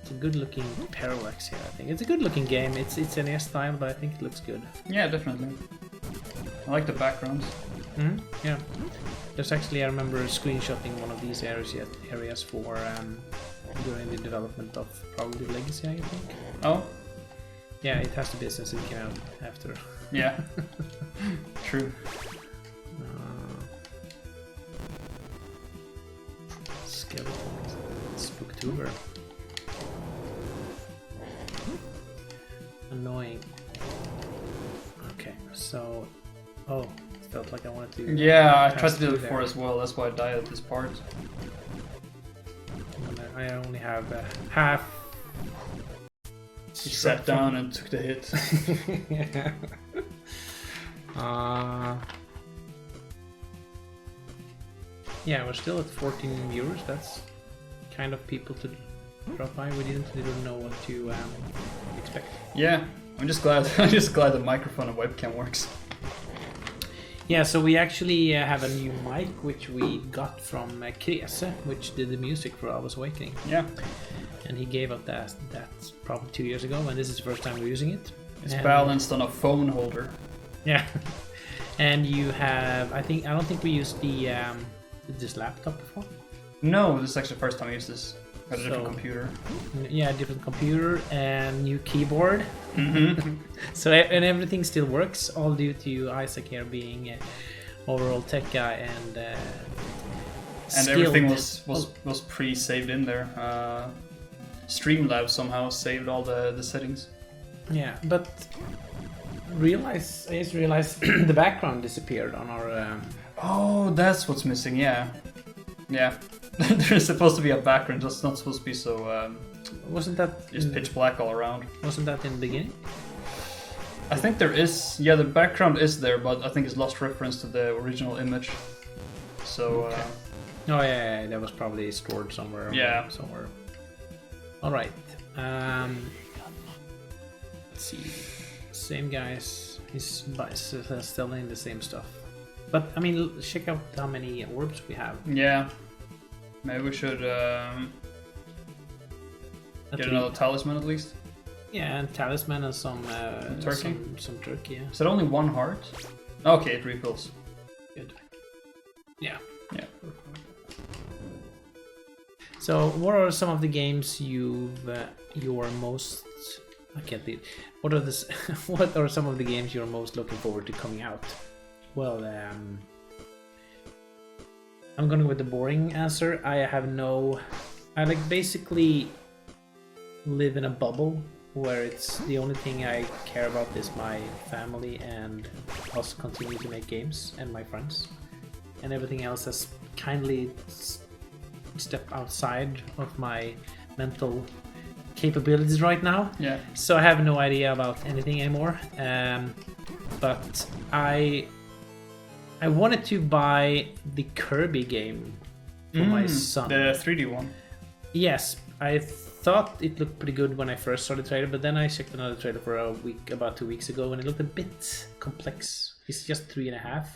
It's a good looking parallax here, I think. It's a good looking game. It's NES style, but I think it looks good. Yeah, definitely. I like the backgrounds. Yeah. There's actually, I remember screenshotting one of these areas for during the development of probably Legacy, I think. Oh? Yeah, it has to be since it came out after. Yeah. True. Skeleton. Spooktober. Annoying. Okay, so... Oh, it felt like I wanted to... Yeah, I tried to do it before as well, that's why I died at this part. I only have half... He sat down and took the hit. Yeah. Yeah, we're still at 14 viewers. That's kind of people to drop by. We didn't even know what to expect. Yeah, I'm just glad the microphone and webcam works. Yeah, so we actually have a new mic which we got from Krese, which did the music for I Was Awakening. Yeah. And he gave up that probably 2 years ago, and this is the first time we're using it. It's balanced on a phone holder. Yeah. And you have, I don't think we used this laptop before. No, this is actually the first time I used this. Got a different computer. Yeah, different computer and new keyboard. Mm-hmm. So and everything still works, all due to Isaac here being overall tech guy and everything was pre-saved in there. Streamlabs somehow saved all the settings. Yeah, but I just realized the background disappeared on our. Oh, that's what's missing. Yeah. There's supposed to be a background. That's not supposed to be so. Wasn't that just pitch black all around? Wasn't that in the beginning? I think there is. Yeah, the background is there, but I think it's lost reference to the original image. So. Okay. Oh yeah, that was probably stored somewhere. Yeah. Somewhere. All right. Let's see. Same guys. He's selling the same stuff. But I mean, check out how many orbs we have. Yeah. Maybe we should get another talisman at least. Yeah, and talisman and some turkey. Some turkey. Yeah. Is that only one heart? Okay, it refills. Good. Yeah. Yeah. So, what are some of the games you're most? I can't think. What are some of the games you're most looking forward to coming out? Well, I'm going with the boring answer. I basically live in a bubble where it's the only thing I care about is my family and us continue to make games and my friends, and everything else has kindly stepped outside of my mental capabilities right now. Yeah. So I have no idea about anything anymore. But I wanted to buy the Kirby game for my son. The 3D one. Yes, I thought it looked pretty good when I first saw the trailer, but then I checked another trailer for about 2 weeks ago, and it looked a bit complex. It's just 3.5.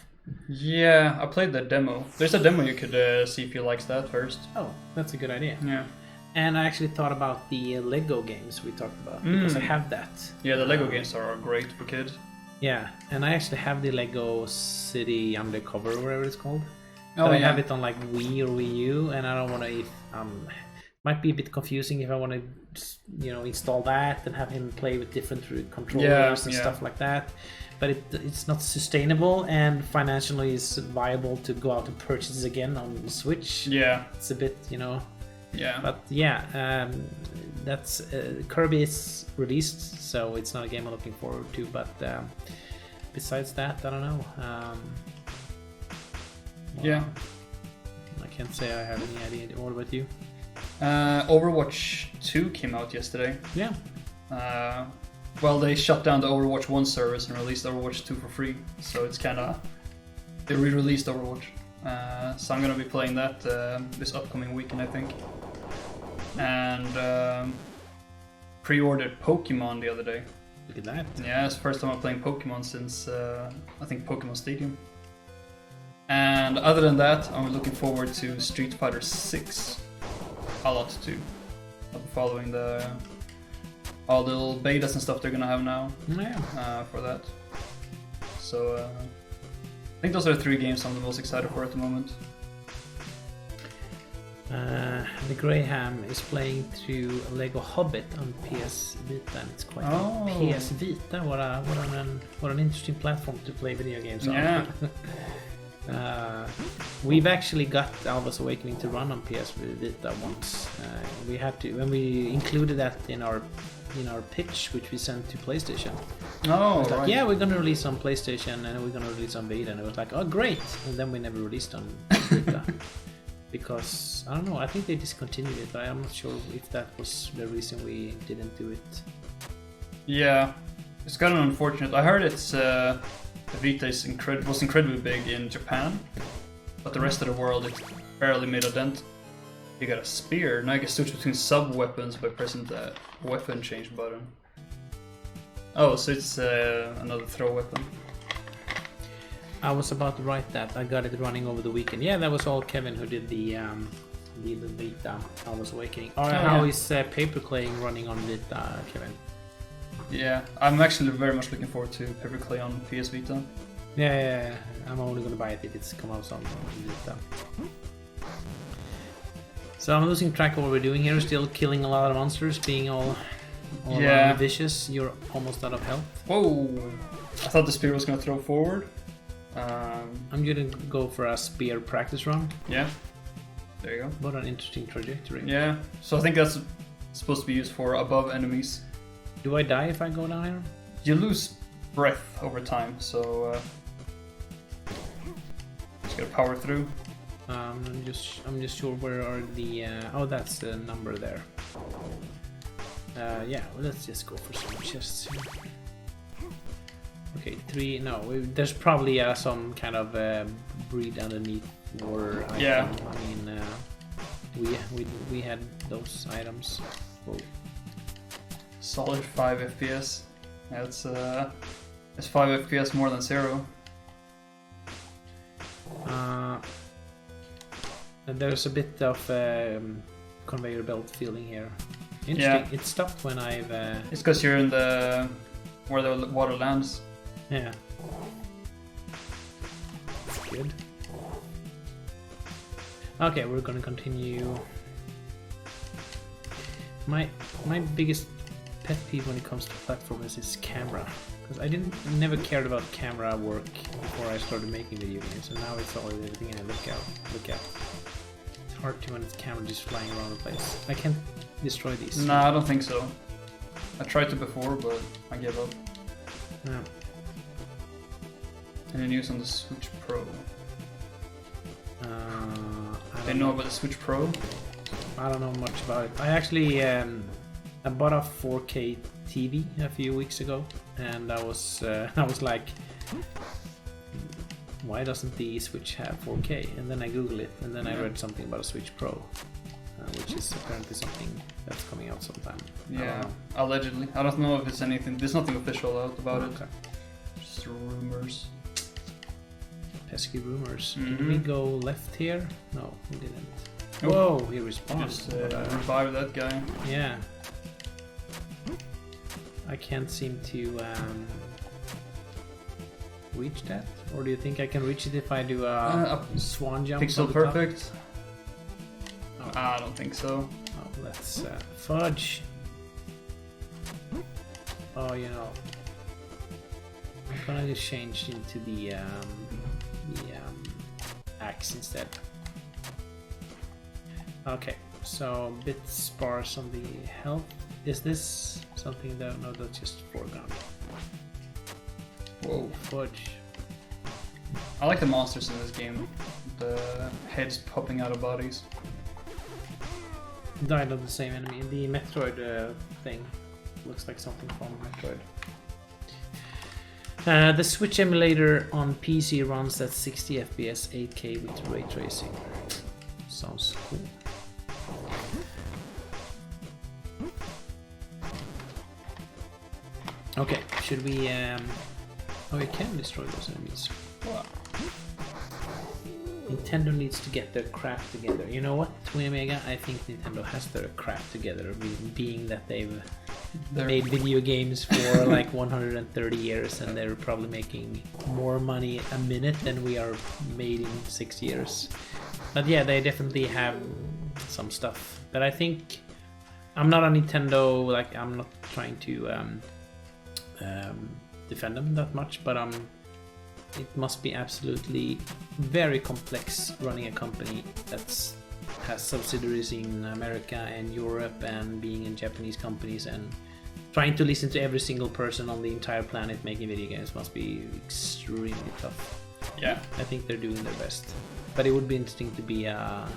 Yeah, I played the demo. There's a demo you could see if you likes that first. Oh, that's a good idea. Yeah. And I actually thought about the Lego games we talked about, because I have that. Yeah, the Lego games are great for kids. Yeah, and I actually have the Lego City Undercover, or whatever it's called. Oh, I have it on like Wii or Wii U, and I don't want to. Might be a bit confusing if I want to, install that and have him play with different controllers and stuff like that. But it's not sustainable, and financially is viable to go out and purchase it again on the Switch. Yeah, it's a bit, Yeah. But yeah, that's Kirby is released, so it's not a game I'm looking forward to. But besides that, I don't know. Yeah, I can't say I have any idea. What about you? Overwatch 2 came out yesterday. Yeah. Well, they shut down the Overwatch 1 service and released Overwatch 2 for free. So it's kind of... They re-released Overwatch. So I'm going to be playing that this upcoming weekend, I think. And pre-ordered Pokemon the other day. Look at that. Yeah, it's the first time I'm playing Pokemon since, I think, Pokemon Stadium. And other than that, I'm looking forward to Street Fighter 6 a lot too. I'll be following all the little betas and stuff they're gonna have now for that. So think those are the 3 games I'm the most excited for at the moment. The Graham is playing through Lego Hobbit on PS Vita, and it's quite PS Vita. What an interesting platform to play video games on. Yeah. We've actually got Alva's Awakening to run on PS Vita once. We had to when we included that in our pitch, which we sent to PlayStation. Oh, Like, right. yeah, we're gonna release on PlayStation and we're gonna release on Vita, and it was like, oh great, and then we never released on Vita because I don't know. I think they discontinued it. I'm not sure if that was the reason we didn't do it. Yeah, it's kind of unfortunate. I heard it's the Vita was incredibly big in Japan, but the rest of the world it barely made a dent. You got a spear. Now you can switch between sub-weapons by pressing the weapon change button. Oh, so it's another throw weapon. I was about to write that. I got it running over the weekend. Yeah, that was all Kevin who did the Vita. I was awakening. How is Paperclaying running on Vita, Kevin? Yeah, I'm actually very much looking forward to Paperclay on PS Vita. Yeah, I'm only gonna buy it if it's come out on Vita. So I'm losing track of what we're doing here. Still killing a lot of monsters, being all vicious. You're almost out of health. Whoa! I thought the spear was gonna throw forward. I'm gonna go for a spear practice run. Yeah. There you go. What an interesting trajectory. Yeah. So I think that's supposed to be used for above enemies. Do I die if I go down here? You lose breath over time, so just gotta power through. I'm just sure where are the oh, that's the number there. Yeah, well, let's just go for some chests here. Okay, 3. No, there's probably some kind of breed underneath water item. Yeah. I mean, we had those items. Whoa. Solid 5 FPS. Yeah, it's 5 FPS more than 0. There's a bit of conveyor belt feeling here. Interesting. Yeah. It stopped when I've. It's because you're in where the water lands. Yeah. That's good. Okay, we're gonna continue. My biggest pet peeve when it comes to platformers is camera, because I never cared about camera work before I started making video games, and now it's all everything I look at. It's hard to when it's camera just flying around the place. I can't destroy these. No, I don't think so. I tried to before, but I gave up. No. And then use on the Switch Pro. I They know about the Switch Pro? I don't know much about it. I actually I bought a 4K TV a few weeks ago, and I was like, why doesn't the Switch have 4K? And then I googled it, and then I read something about a Switch Pro, which is apparently something that's coming out sometime. Yeah, allegedly. I don't know if it's anything. There's nothing official out about it. Just rumors. Pesky rumors. Mm-hmm. Did we go left here? No, we didn't. Nope. Whoa, he respawned. Just revive that guy. Yeah. I can't seem to reach that. Or do you think I can reach it if I do a swan jump? Pixel perfect? Oh. I don't think so. Oh, let's fudge. Oh, you know, I'm gonna just change into the axe instead. Okay, so a bit sparse on the health. Is this something that no, that's just foreground. Whoa. Fudge. I like the monsters in this game. The heads popping out of bodies. Died of the same enemy. The Metroid thing looks like something from Metroid. The Switch emulator on PC runs at 60 FPS 8K with ray tracing. Sounds cool. Okay, should we oh, you can destroy those enemies. Wow. Nintendo needs to get their crap together. You know what, Twin Mega? I think Nintendo has their crap together, being that they've made video games for like 130 years, and they're probably making more money a minute than we are made in 6 years. But yeah, they definitely have some stuff. But I think I'm not a Nintendo, like I'm not trying to defend them that much, but it must be absolutely very complex running a company that's has subsidiaries in America and Europe and being in Japanese companies and trying to listen to every single person on the entire planet making video games must be extremely tough. Yeah. I think they're doing their best. But it would be interesting to be a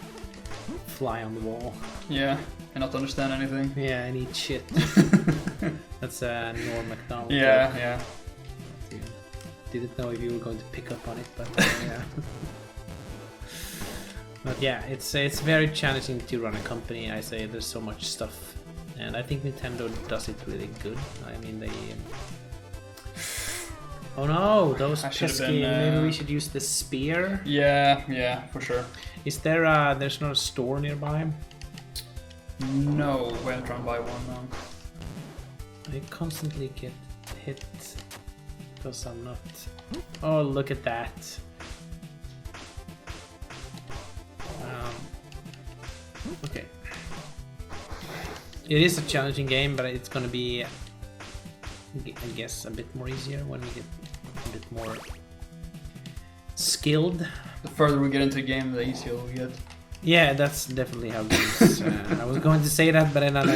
fly on the wall. Yeah, and not understand anything. Yeah, and eat shit. That's a Norm MacDonald. Yeah, joke. yeah. Didn't know if you were going to pick up on it, but yeah. But yeah, it's very challenging to run a company. I say there's so much stuff, and I think Nintendo does it really good. I mean, they. Oh no, those pesky. Maybe we should use the spear. Yeah, for sure. Is there? There's not a store nearby. No, we're trying to buy one now. I constantly get hit because I'm not. Oh, look at that. Okay. It is a challenging game, but it's gonna be, I guess, a bit more easier when we get a bit more skilled. The further we get into the game, the easier we get. Yeah, that's definitely how games. I was going to say that, but then I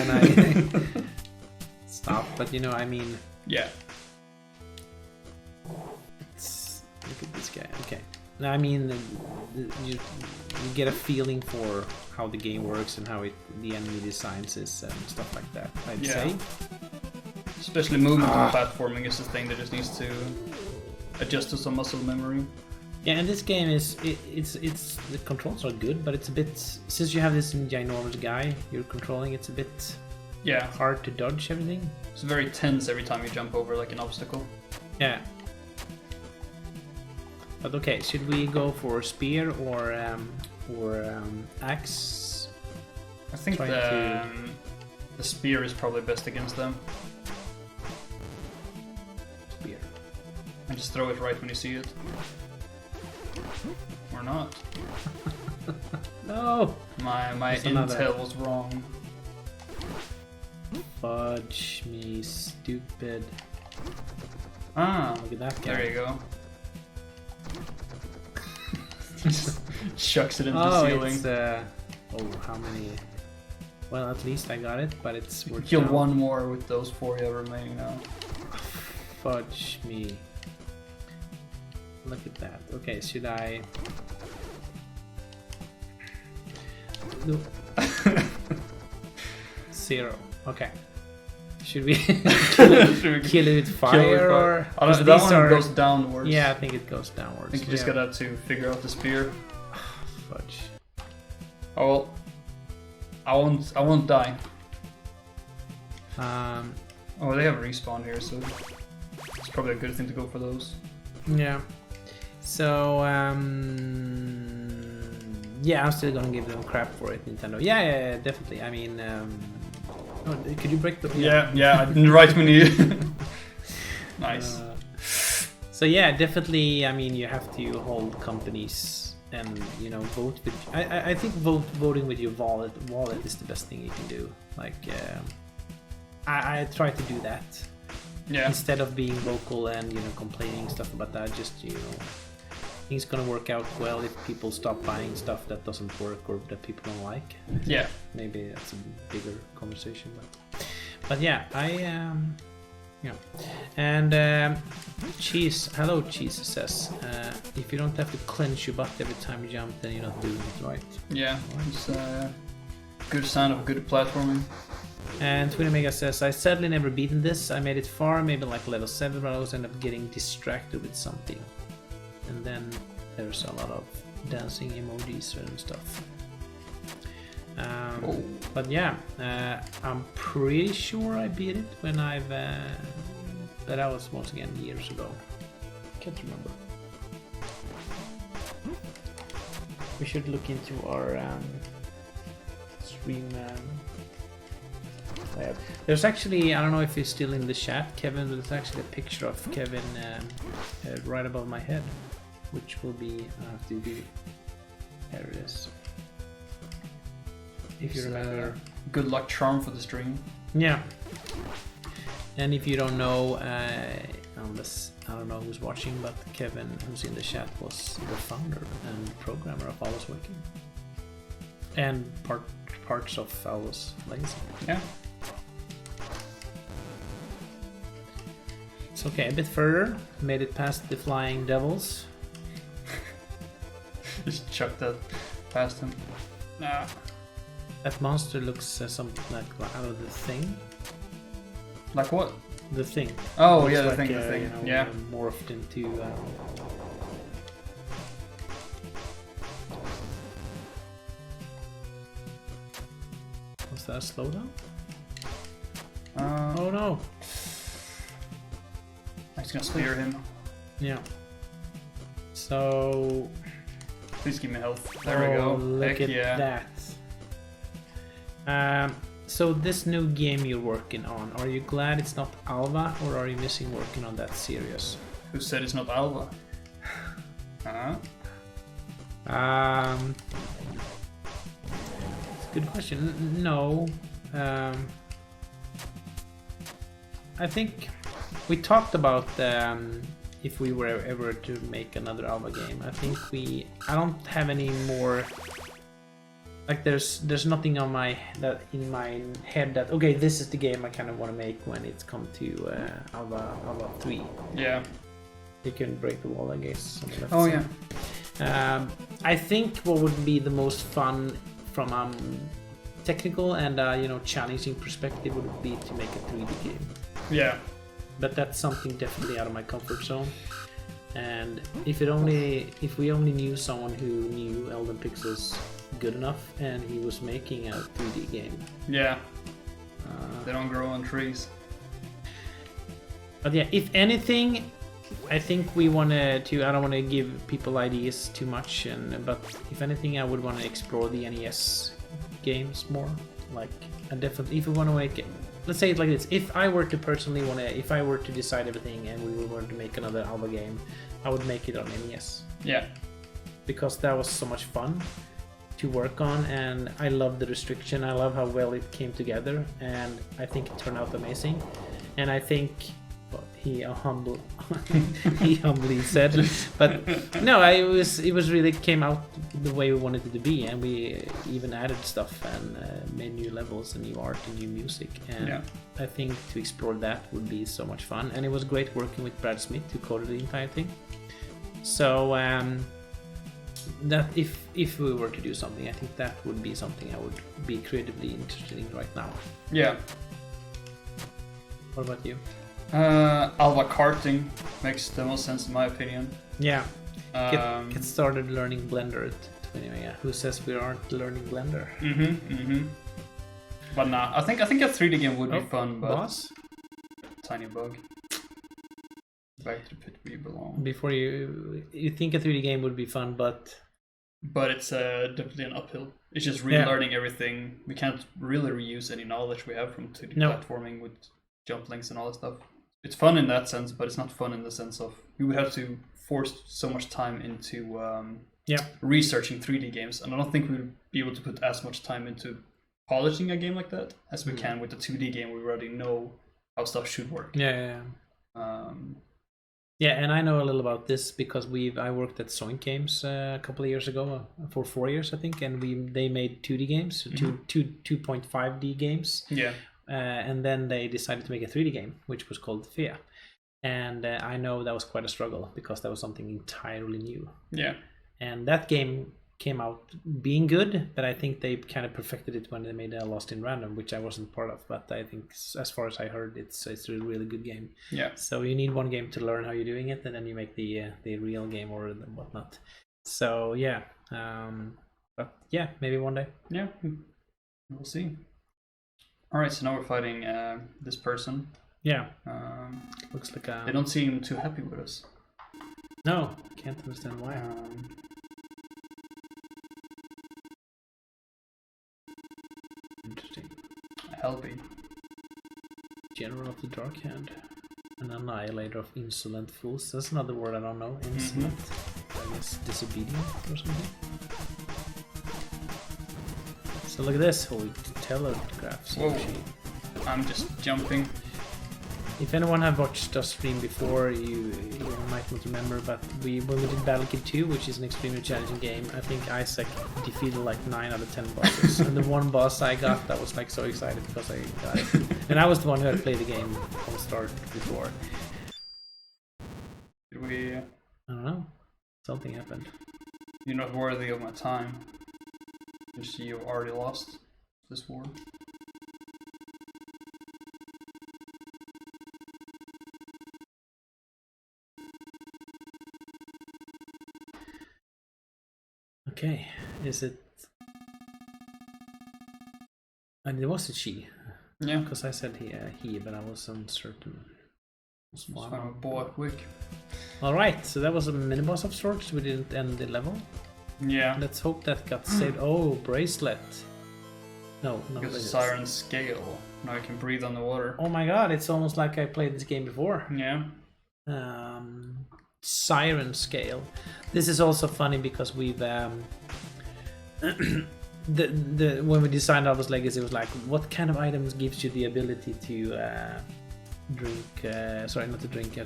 stopped. But you know, I mean. Yeah. Look at this guy. Okay. I mean, you get a feeling for how the game works and how the enemy designs is and stuff like that. I'd say. Especially movement and platforming is the thing that just needs to adjust to some muscle memory. Yeah, and this game is it's the controls are good, but it's a bit, since you have this ginormous guy you're controlling, it's a bit hard to dodge everything. It's very tense every time you jump over like an obstacle. Yeah. But okay, should we go for spear or axe? I think the spear is probably best against them. Spear. And just throw it right when you see it. Or not. No! My intel was wrong. Fudge me, stupid. Look at that guy. There you go. Just chucks it into the ceiling. It's, how many? Well, at least I got it, but it's worth kill one more with those 4 you have remaining now. Fudge me. Look at that. Okay, should I? No. 0. Okay. Should we kill it with fire or? Honestly, that one goes downwards. Yeah, I think it goes downwards. I think you just gotta to figure out the spear. Fudge. Oh, well, I won't die. Oh, they have respawn here, so it's probably a good thing to go for those. Yeah. So yeah, I'm still gonna give them crap for it, Nintendo. Yeah, definitely. I mean, could you break the? Yeah, I didn't write when you. Nice. So yeah, definitely. I mean, you have to hold companies and vote with. I think voting with your wallet is the best thing you can do. Like, I try to do that. Yeah. Instead of being vocal and complaining stuff about that, just things gonna work out well if people stop buying stuff that doesn't work or that people don't like. Yeah. Maybe that's a bigger conversation, but yeah, And Cheese, hello Cheese says, if you don't have to clench your butt every time you jump, then you're not doing it right. Yeah, it's a good sign of good platforming. And Twin Omega says, I sadly never beaten this. I made it far, maybe like level 7, but I always end up getting distracted with something. And then there's a lot of dancing emojis and stuff. But yeah, I'm pretty sure I beat it when but that was once again years ago. Can't remember. We should look into our stream There's actually, I don't know if he's still in the chat, Kevin, but there's actually a picture of Kevin right above my head, which will be, I have to do, there it is. If you remember. Good luck charm for the stream. Yeah. And if you don't know, unless, I don't know who's watching, but Kevin, who's in the chat, was the founder and programmer of Odallus Working. And parts of Odallus Legacy. Yeah. It's okay, a bit further. Made it past the flying devils. Just chuck that past him. Nah. That monster looks something like out of the thing. Like what? The thing. Oh, looks yeah, the like, thing, the thing. You know, yeah. Morphed into. Was that a slowdown? Oh no! I'm just gonna spear him. Yeah. So. Please give me health. There we go. Look Heck at yeah. that. So this new game you're working on, are you glad it's not Alva, or are you missing working on that series? Who said it's not Alva? Huh? It's a good question. No. I think we talked about if we were ever to make another Alva game. I think I don't have any more. Like there's nothing on in my head that okay, this is the game I kind of want to make when it's come to Alva 3. Yeah. You can break the wall, I guess. Oh yeah. I think what would be the most fun from technical and challenging perspective would be to make a 3D game. Yeah. But that's something definitely out of my comfort zone. And if we only knew someone who knew Elden Pixels good enough and he was making a 3D game. Yeah. They don't grow on trees. But yeah, if anything, I think we want to. I don't want to give people ideas too much, but if anything, I would want to explore the NES games more. Like, I definitely, if we want to make it, let's say it like this: if I were to personally if I were to decide everything and we were to make another Alva game, I would make it on NES. Yeah. Because that was so much fun to work on, and I love the restriction. I love how well it came together, and I think it turned out amazing. And I think he humbly said, but no, it was really came out the way we wanted it to be, and we even added stuff and made new levels and new art and new music. And yeah. I think to explore that would be so much fun, and it was great working with Brad Smith, who coded the entire thing. So that if we were to do something, I think that would be something I would be creatively interested in right now. Yeah. What about you? Alva karting makes the most sense in my opinion. Yeah. Get started learning Blender at 20. Yeah. Who says we aren't learning Blender? But nah, I think a 3D game would be fun, but boss? Tiny bug. Back to the pit where you belong. Before you think a 3D game would be fun, but it's definitely an uphill. It's just relearning everything. We can't really reuse any knowledge we have from 2D platforming with jump links and all that stuff. It's fun in that sense, but it's not fun in the sense of we would have to force so much time into researching 3D games, and I don't think we would be able to put as much time into polishing a game like that as we can with the 2D game. We already know how stuff should work. Yeah, and I know a little about this because I worked at Zoink Games a couple of years ago, for 4 years I think, and they made 2D games, 2.5D games. Yeah. And then they decided to make a 3D game, which was called Fea. And I know that was quite a struggle because that was something entirely new. Yeah. And that game came out being good, but I think they kind of perfected it when they made Lost in Random, which I wasn't part of. But I think, as far as I heard, it's a really good game. Yeah. So you need one game to learn how you're doing it, and then you make the real game or whatnot. So yeah, but yeah, maybe one day. Yeah, we'll see. All right, so now we're fighting this person. Yeah. Looks like they don't seem too happy with us. No, can't understand why. Interesting. Helpy. General of the Dark Hand. An annihilator of insolent fools. That's another word I don't know. Insolent. I guess disobedient or something. So look at this. Holy telegraph. Whoa. I'm just jumping. If anyone have watched us stream before, you might not remember, but when we did Battle Kid 2, which is an extremely challenging game, I think Isaac defeated like 9 out of 10 bosses. And the one boss I got, I was like so excited because I got it. And I was the one who had played the game from the start before. Did we... I don't know. Something happened. You're not worthy of my time. You've already lost this war. Okay, is it... And it was a she. Yeah. Because I said he, but I was uncertain. Just found a boy quick. Alright, so that was a mini-boss of sorts. We didn't end the level. Yeah. Let's hope that got saved. Oh, bracelet. No, Because of Siren Scale. Now you can breathe on the water. Oh my god, it's almost like I played this game before. Yeah. Siren Scale. This is also funny because we've when we designed Odallus Legacy, it was like, what kind of items gives you the ability to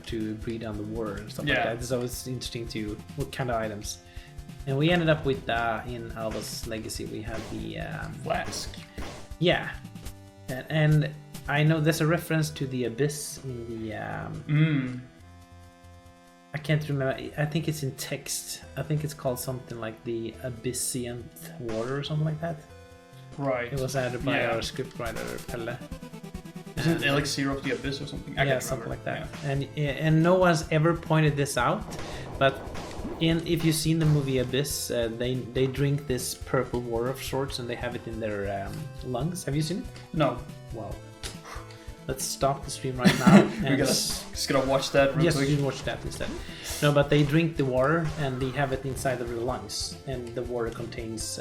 to breathe on the water and stuff like that. So it's interesting to what kind of items. And we ended up with in Odallus Legacy we had the flask. Yeah, and I know there's a reference to the abyss in the. I can't remember. I think it's in text. I think it's called something like the Abyssient Water or something like that. Right. It was added by our scriptwriter Pelle. Isn't it Elixir of the Abyss or something? Yeah, something like that. Yeah. And no one's ever pointed this out, but if you've seen the movie Abyss, they drink this purple water of sorts, and they have it in their lungs. Have you seen it? No. Wow. Let's stop the stream right now. We just gotta watch that real quick. Yes, you can watch that instead. No, but they drink the water and they have it inside of their lungs, and the water contains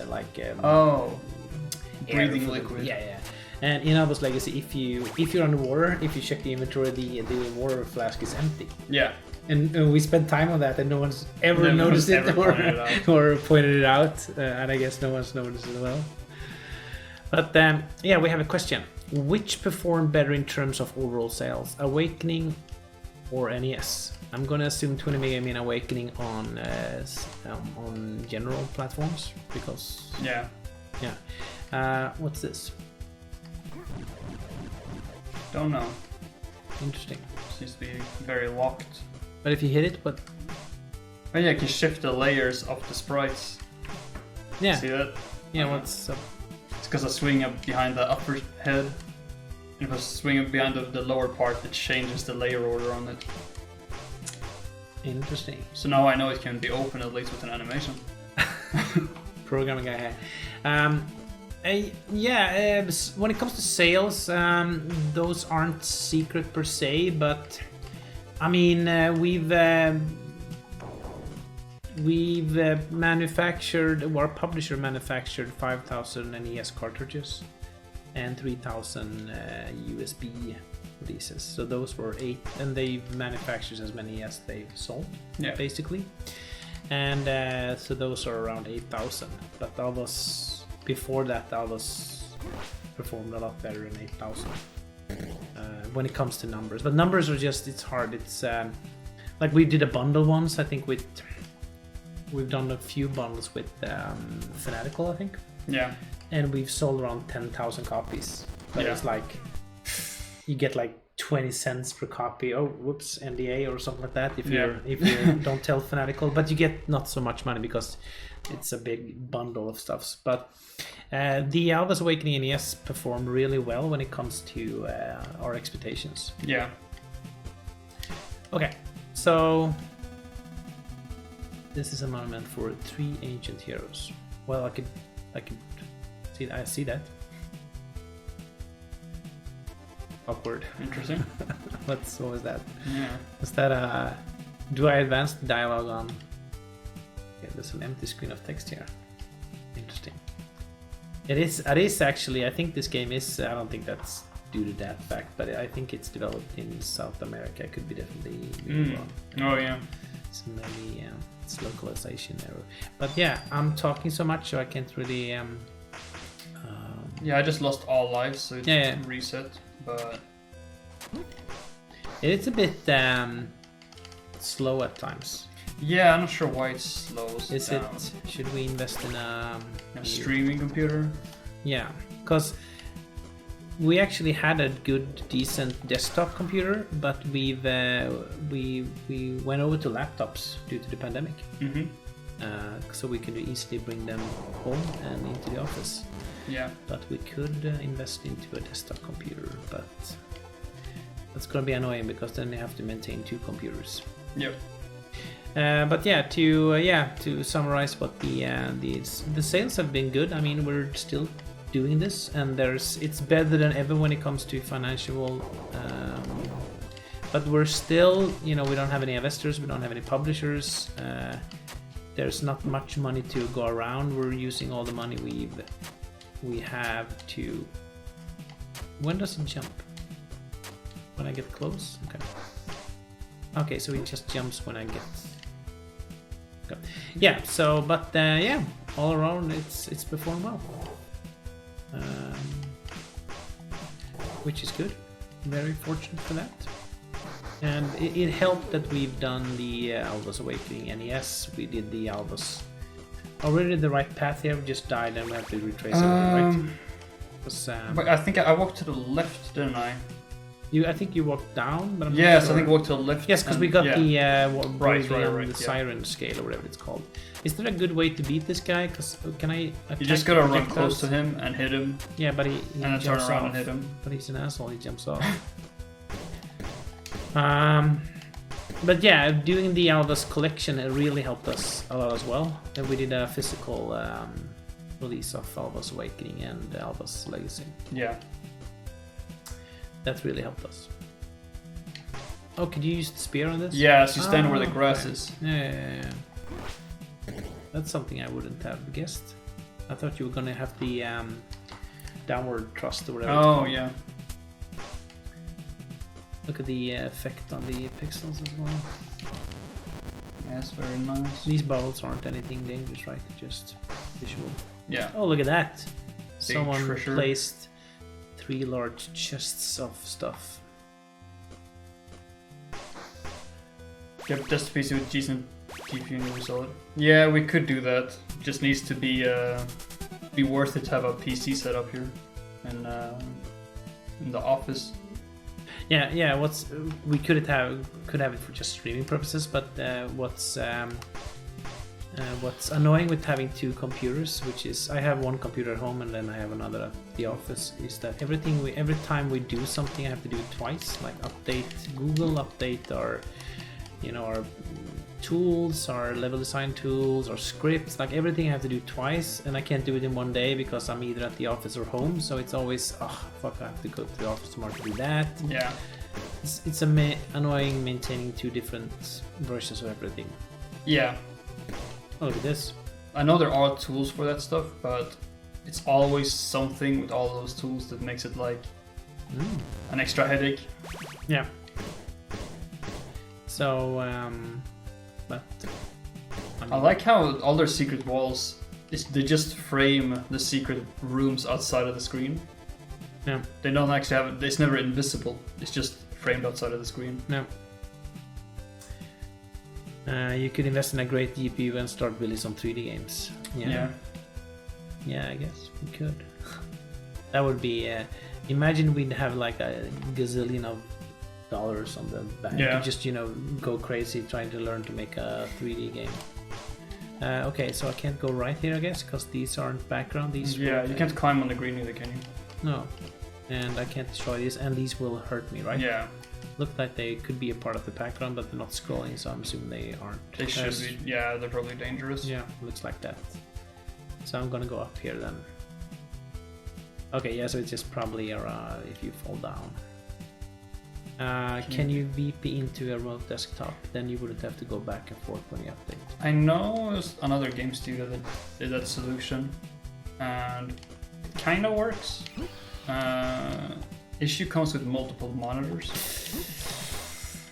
breathing liquid. Yeah. And in Odallus Legacy, if you're underwater, if you check the inventory, the water flask is empty. Yeah. And we spent time on that, and no one's ever noticed it or pointed it out. And I guess no one's noticed it as well. But we have a question. Which performed better in terms of overall sales, Awakening or NES? I'm gonna assume 20 Mega mean Awakening on general platforms because yeah. What's this? Don't know. Interesting. Seems to be very locked. But if you hit it, what? Oh yeah, you can shift the layers of the sprites. Yeah. See that? Yeah. What's up? It's because I swing up behind the upper head. If I swing up behind the lower part, it changes the layer order on it. Interesting. So now I know it can be open at least with an animation. Programming guy here. When it comes to sales, those aren't secret per se, but I mean, we've manufactured, our publisher manufactured 5,000 NES cartridges and 3,000 USB releases. So those were 8, and they've manufactured as many as they've sold, basically. And so those are around 8,000. But before that, Odallus performed a lot better than 8,000 when it comes to numbers. But numbers are just, it's hard. It's like we did a bundle once, I think we've done a few bundles with Fanatical, I think. Yeah. And we've sold around 10,000 copies. But it's like, you get like 20 cents per copy. Oh, whoops, NDA or something like that. If you don't tell Fanatical, but you get not so much money because it's a big bundle of stuffs. But the Odallus Awakening NES performed really well when it comes to our expectations. Yeah. Okay, so this is a monument for 3 ancient heroes. Well, I could see. I see that. Awkward. Interesting. What was that? Yeah. Is that do I advance the dialogue on? Yeah, there's an empty screen of text here. Interesting. It is actually. I think this game is. I don't think that's due to that fact, but I think it's developed in South America. I could be definitely wrong. Oh yeah. So maybe it's localization error. But yeah, I'm talking so much, so I can't really. Yeah, I just lost all lives, so it's reset. But it's a bit slow at times. Yeah, I'm not sure why it slows Is down. it? Should we invest in a streaming computer? Yeah, because we actually had a good, decent desktop computer, but we went over to laptops due to the pandemic. Mm-hmm. So we could easily bring them home and into the office. Yeah. But we could invest into a desktop computer, but that's gonna be annoying because then you have to maintain 2 computers. Yep. But yeah, to summarize, what the sales have been good. I mean, we're still doing this, and it's better than ever when it comes to financial. But we're still, we don't have any investors, we don't have any publishers. There's not much money to go around. We're using all the money we have to. When does it jump? When I get close? Okay, so it just jumps when I get. Okay. Yeah. So, but yeah, all around it's performed well, which is good. Very fortunate for that. And it helped that we've done the Aldous Awakening NES. We did the Aldous. Already the right path here. We just died and we have to retrace everything, right? But I think I walked to the left, didn't I? I think you walked down, but I'm yes, not sure. I think I walked to the left. Yes, because we got the right, siren scale or whatever it's called. Is there a good way to beat this guy? Because can I? You just gotta run close to him and hit him. Yeah, but he and then turn jumps around off. and hit him. But he's an asshole. He jumps off. But yeah, doing the Aldous collection, it really helped us a lot as well. And we did a physical release of Aldous Awakening and Aldous Legacy. Yeah. That really helped us. Oh, could you use the spear on this? Yeah, so you stand where the grass is. Yeah. That's something I wouldn't have guessed. I thought you were gonna have the downward thrust or whatever. Oh, yeah. Look at the effect on the pixels as well. Yes, very nice. These bubbles aren't anything dangerous, right? Just visual. Yeah. Oh, look at that! Big Someone treasure. placed 3 large chests of stuff. Yep, just a PC with decent GPU and result. Yeah, we could do that. Just needs to be worth it to have a PC set up here in the office. Yeah. We could have it for just streaming purposes, but what's annoying with having 2 computers, which is I have one computer at home and then I have another at the office, is that every time we do something, I have to do it twice. Like update Google, update our tools, our level design tools, our scripts, like everything I have to do twice, and I can't do it in one day because I'm either at the office or home. So it's always, fuck, I have to go to the office tomorrow to do that. Yeah. It's annoying maintaining 2 different versions of everything. Yeah. Oh, look at this. I know there are tools for that stuff, but it's always something with all those tools that makes it like an extra headache. Yeah. So, but I like how all their secret walls they just frame the secret rooms outside of the screen. Yeah. They don't actually have it. It's never invisible. It's just framed outside of the screen. No. You could invest in a great GPU and start building some 3D games. Yeah, I guess we could. That would be. Imagine we'd have like a gazillion of dollars on the bank. Yeah. Just go crazy trying to learn to make a 3D game. Okay, so I can't go right here, I guess, because these aren't background. These. Yeah, you can't climb on the green either, can you? No, and I can't destroy these, and these will hurt me, right? Yeah. Look like they could be a part of the background, but they're not scrolling, so I'm assuming they aren't. They should be. Yeah, they're probably dangerous. Yeah, looks like that. So I'm gonna go up here then. Okay, yeah, so it's just probably if you fall down. Can you VP into a remote desktop? Then you wouldn't have to go back and forth when you update. I know there's another game studio that did that solution, and it kind of works. issue comes with multiple monitors.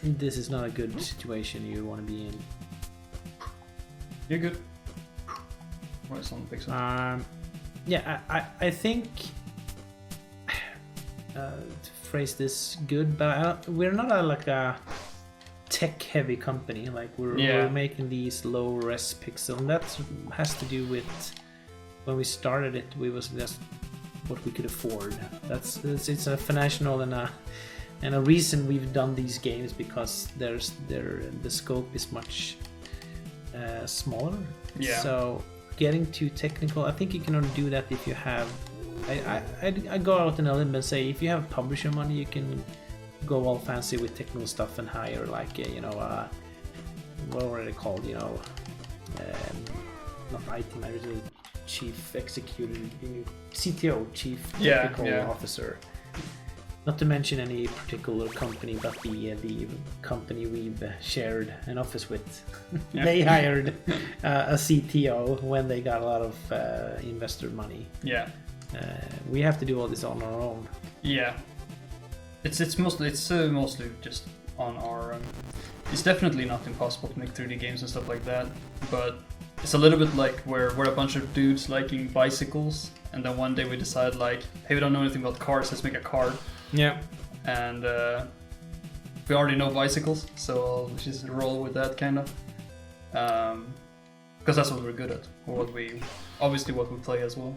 This is not a good situation you want to be in. You're good. What is on the Pixel? Yeah, I think to phrase this good, but we're not like a tech-heavy company. Like we're making these low-res pixel, and that has to do with when we started it. We was just what we could afford. It's a financial and a reason we've done these games, because the scope is much smaller. Yeah. So getting too technical, I think you can only do that if you have. I go out on a limb and say if you have publisher money, you can go all fancy with technical stuff and hire like what were they called? Not IT manager, chief executive, CTO, chief technical officer. Not to mention any particular company, but the company we've shared an office with. They hired a CTO when they got a lot of investor money. Yeah. We have to do all this on our own. Yeah. It's mostly just on our. It's definitely not impossible to make 3D games and stuff like that, but it's a little bit like we're a bunch of dudes liking bicycles, and then one day we decide like, hey, we don't know anything about cars, let's make a car. Yeah. And we already know bicycles, so I'll just roll with that kind of. Because that's what we're good at, or what we play as well.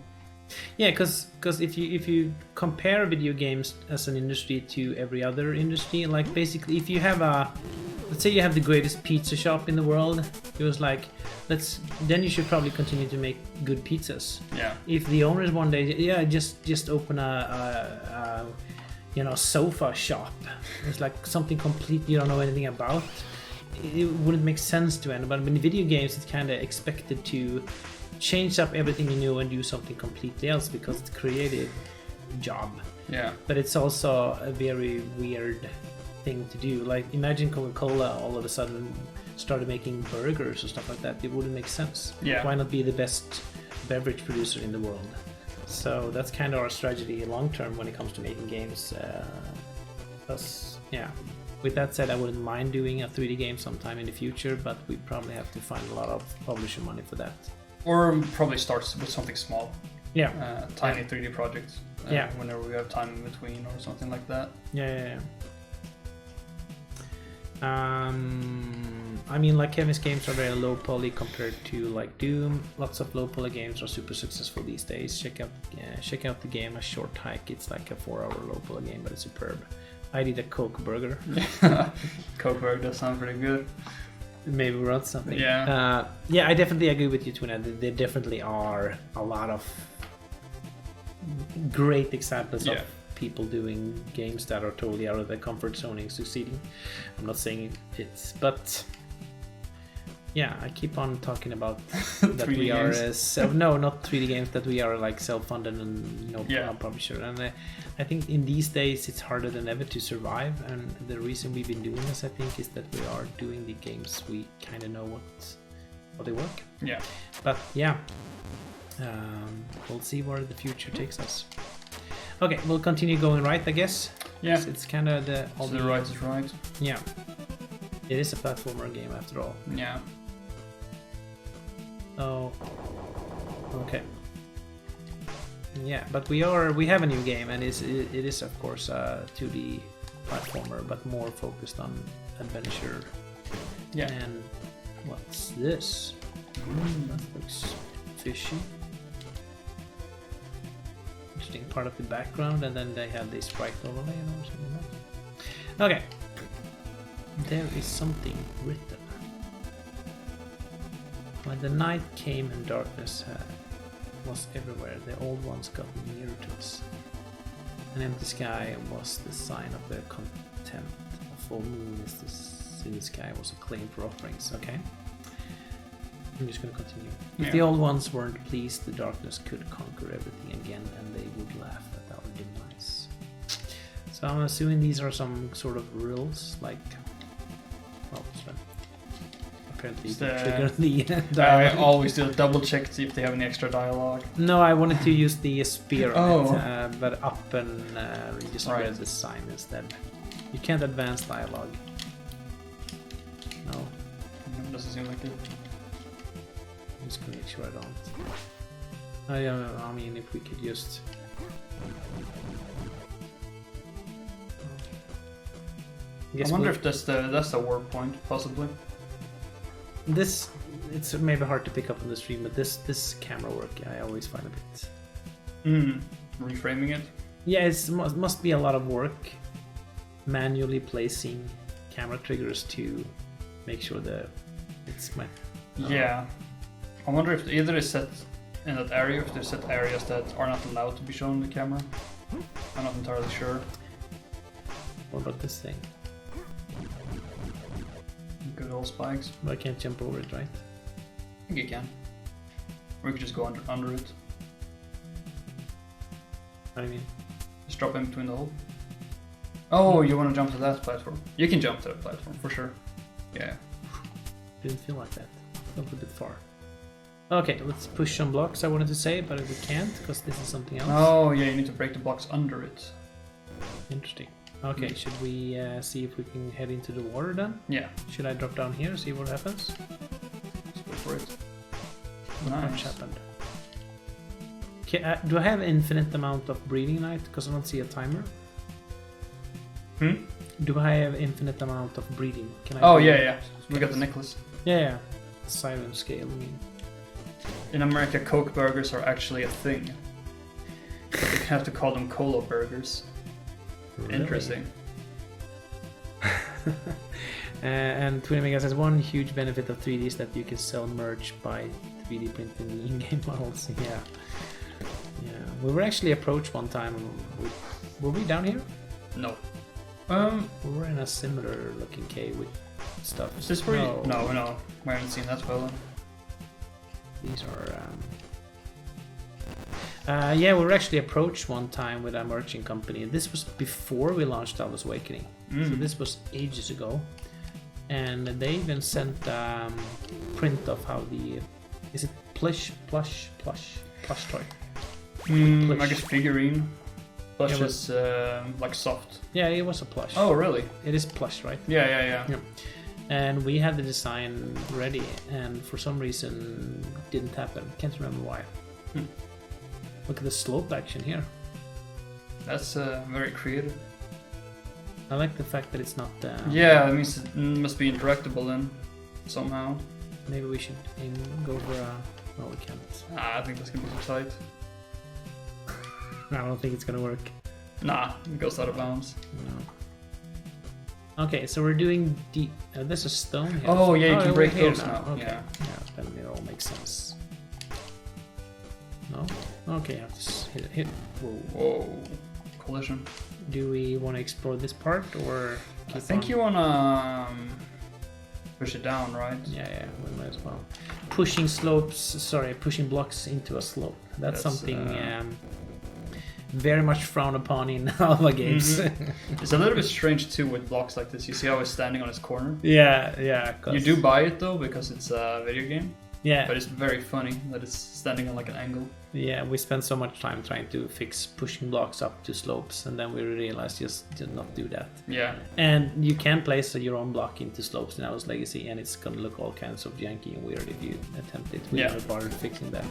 Yeah, because if you compare video games as an industry to every other industry, like basically if you have let's say you have the greatest pizza shop in the world, it was like then you should probably continue to make good pizzas. Yeah. If the owners one day just open a sofa shop, it's like something completely you don't know anything about, it wouldn't make sense to anybody. But in video games, it's kind of expected to change up everything you know and do something completely else because it's a creative job. Yeah. But it's also a very weird thing to do. Like imagine Coca-Cola all of a sudden started making burgers or stuff like that. It wouldn't make sense. Yeah. Why not be the best beverage producer in the world? So that's kind of our strategy long term when it comes to making games. With that said, I wouldn't mind doing a 3D game sometime in the future, but we probably have to find a lot of publisher money for that. Or probably starts with something small. Yeah. Tiny 3D projects. Whenever we have time in between or something like that. Yeah. I mean, like Kevin's games are very low poly compared to like Doom. Lots of low poly games are super successful these days. Check out the game A Short Hike. It's like a 4-hour low poly game, but it's superb. I did a Coke burger. Coke burger does sound pretty good. Maybe we're on something. Yeah. I definitely agree with you, Twina. There definitely are a lot of great examples of people doing games that are totally out of their comfort zone and succeeding. I'm not saying it's, but I keep on talking about that we are not 3D games, that we are like self-funded and publisher. And I think in these days it's harder than ever to survive. And the reason we've been doing this, I think, is that we are doing the games we kind of know what they work. Yeah. But we'll see where the future takes us. Okay, we'll continue going right, I guess. Yeah. It's kind of the right is right. Yeah. It is a platformer game after all. Yeah. Oh. Okay. Yeah, but we have a new game, and it is of course a 2D platformer, but more focused on adventure. Yeah. And what's this? That looks fishy. Interesting part of the background, and then they have this sprite overlay or something like that. Okay. There is something written. When the night came and darkness was everywhere, the old ones got nearer to us. An empty sky was the sign of their contempt. A full moon in the sky was a claim for offerings. Okay. I'm just going to continue. If the old ones weren't pleased, the darkness could conquer everything again, and they would laugh at our demise. So I'm assuming these are some sort of rules, like, apparently It's trigger the I dialogue. always do a double check to see if they have any extra dialogue. No, I wanted to use the spear on Oh. it, but up and just Right. read the sign instead. You can't advance dialogue. No, Doesn't seem like it. I'm just gonna make sure I don't. I mean, if we could just. I wonder if that's the warp point, possibly. This, it's maybe hard to pick up on the stream, but this camera work I always find a bit. Reframing it. Yeah, it must be a lot of work manually placing camera triggers to make sure that it's my. Yeah. I wonder if either is set in that area, if there's set areas that are not allowed to be shown on the camera. I'm not entirely sure. What about this thing? Good old spikes. But I can't jump over it, right? I think you can. Or you could just go under it. What do you mean? Just drop in between the hole. Oh, you want to jump to that platform? You can jump to that platform, for sure. Yeah. Didn't feel like that. Felt a bit far. Okay, let's push some blocks I wanted to say, but we can't because this is something else. Oh, yeah, you need to break the blocks under it. Interesting. Okay, should we see if we can head into the water then? Yeah. Should I drop down here, see what happens? Let's go for it. What Nice. much happened? Okay, do I have infinite amount of breathing night? Because I don't see a timer. Do I have infinite amount of breathing? Can I Oh, breathe? yeah. We got the necklace. Yeah. Siren scale, I mean. In America, Coke burgers are actually a thing. But you have to call them cola burgers. Really? Interesting. And Twinamiga says one huge benefit of 3D is that you can sell merch by 3D printing the in-game models. Yeah. Yeah. We were actually approached one time. Were we down here? No. We were in a similar looking cave with stuff. Is this where you... No. We haven't seen that fella. These are yeah, we were actually approached one time with a merchant company. This was before we launched Odallus Awakening. So this was ages ago. And they even sent print of how the... Is it plush toy? Like a figurine. Plush Yeah, but- is like soft. Yeah, it was a plush. Oh, really? It is plush, right? Yeah. Yeah. And we had the design ready, and for some reason didn't happen. Can't remember why. Look at the slope action here. That's very creative. I like the fact that it's not. Yeah, that means it must be interactable then, somehow. Maybe we should go for a. No, we can't. I think that's gonna be too tight. I don't think it's gonna work. Nah, it goes out of bounds. No. Okay, so we're doing the. There's a stone here. Oh, yeah, you can we're break here those now. Okay. Yeah. Then it all makes sense. No. Okay, I have to hit. Whoa. Whoa. Collision. Do we want to explore this part or? I think you wanna push it down, right? Yeah, we might as well. Pushing blocks into a slope. That's something very much frowned upon in Alpha games. It's a little bit strange too with blocks like this. You see how it's standing on its corner? Yeah. You do buy it though because it's a video game, Yeah, but it's very funny that it's standing on like an angle. yeah. We spent so much time trying to fix pushing blocks up to slopes, and then we realized just not do that. Yeah. And you can place your own block into slopes in Alice Legacy, and it's gonna look all kinds of janky and weird if you attempt it. We never bothered fixing that.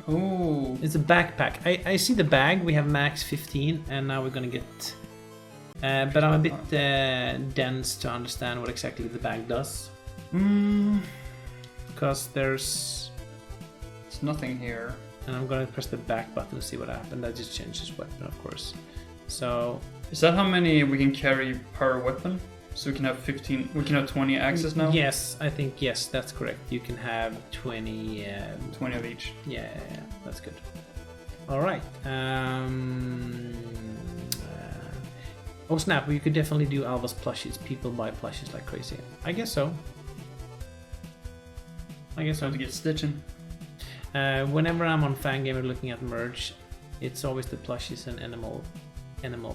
Oh. It's a backpack. I see the bag. We have max 15, and now we're gonna get. But I'm a bit dense to understand what exactly the bag does. Because there's. There's nothing here. And I'm gonna press the back button to see what happened. That just changes weapon, of course. So. Is that how many we can carry per weapon? So we can have 15. We can have 20 axes now. Yes, I think yes, that's correct. You can have 20. 20 of each. Yeah, that's good. All right. Oh snap! We could definitely do Alva's plushies. People buy plushies like crazy. I guess so. Time to get stitching. Whenever I'm on Fangamer looking at merch, it's always the plushies and animal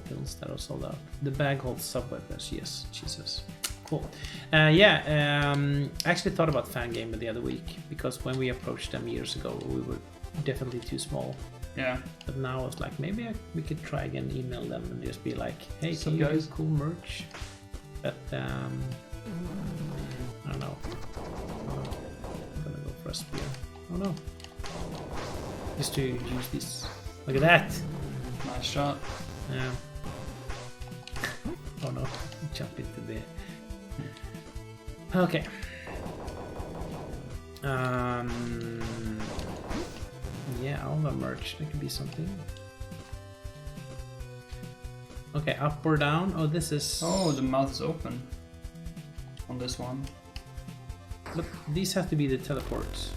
pins that are sold out. The bag holds sub weapons. Yes, Jesus. Cool. Yeah, I actually thought about Fangamer the other week because when we approached them years ago, we were definitely too small. Yeah. But now it's like maybe we could try again, email them and just be like, hey, Some can you guys. do cool merch? But I don't know. I'm gonna go for a spear. Oh no. Just to use this. Look at that. Nice shot. Yeah. Oh no. Jump into the. Okay. Yeah, all the merch. That could be something. Okay, up or down? Oh, this is. Oh, the mouth is open on this one. But these have to be the teleports.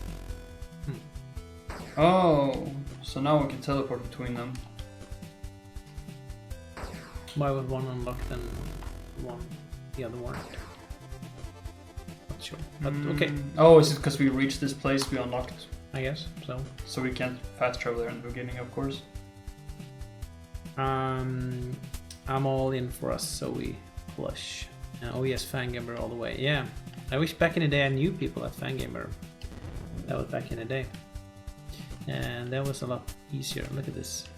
Oh, so now we can teleport between them. Why would one unlock then one the other one? Not sure. But okay, Oh, is it because we reached this place we unlocked? I guess so. So we can't fast travel there in the beginning, of course. I'm all in for us, so we flush. Oh yes, Fangamer all the way. Yeah, I wish back in the day I knew people at Fangamer. That was back in the day, and that was a lot easier. Look at this.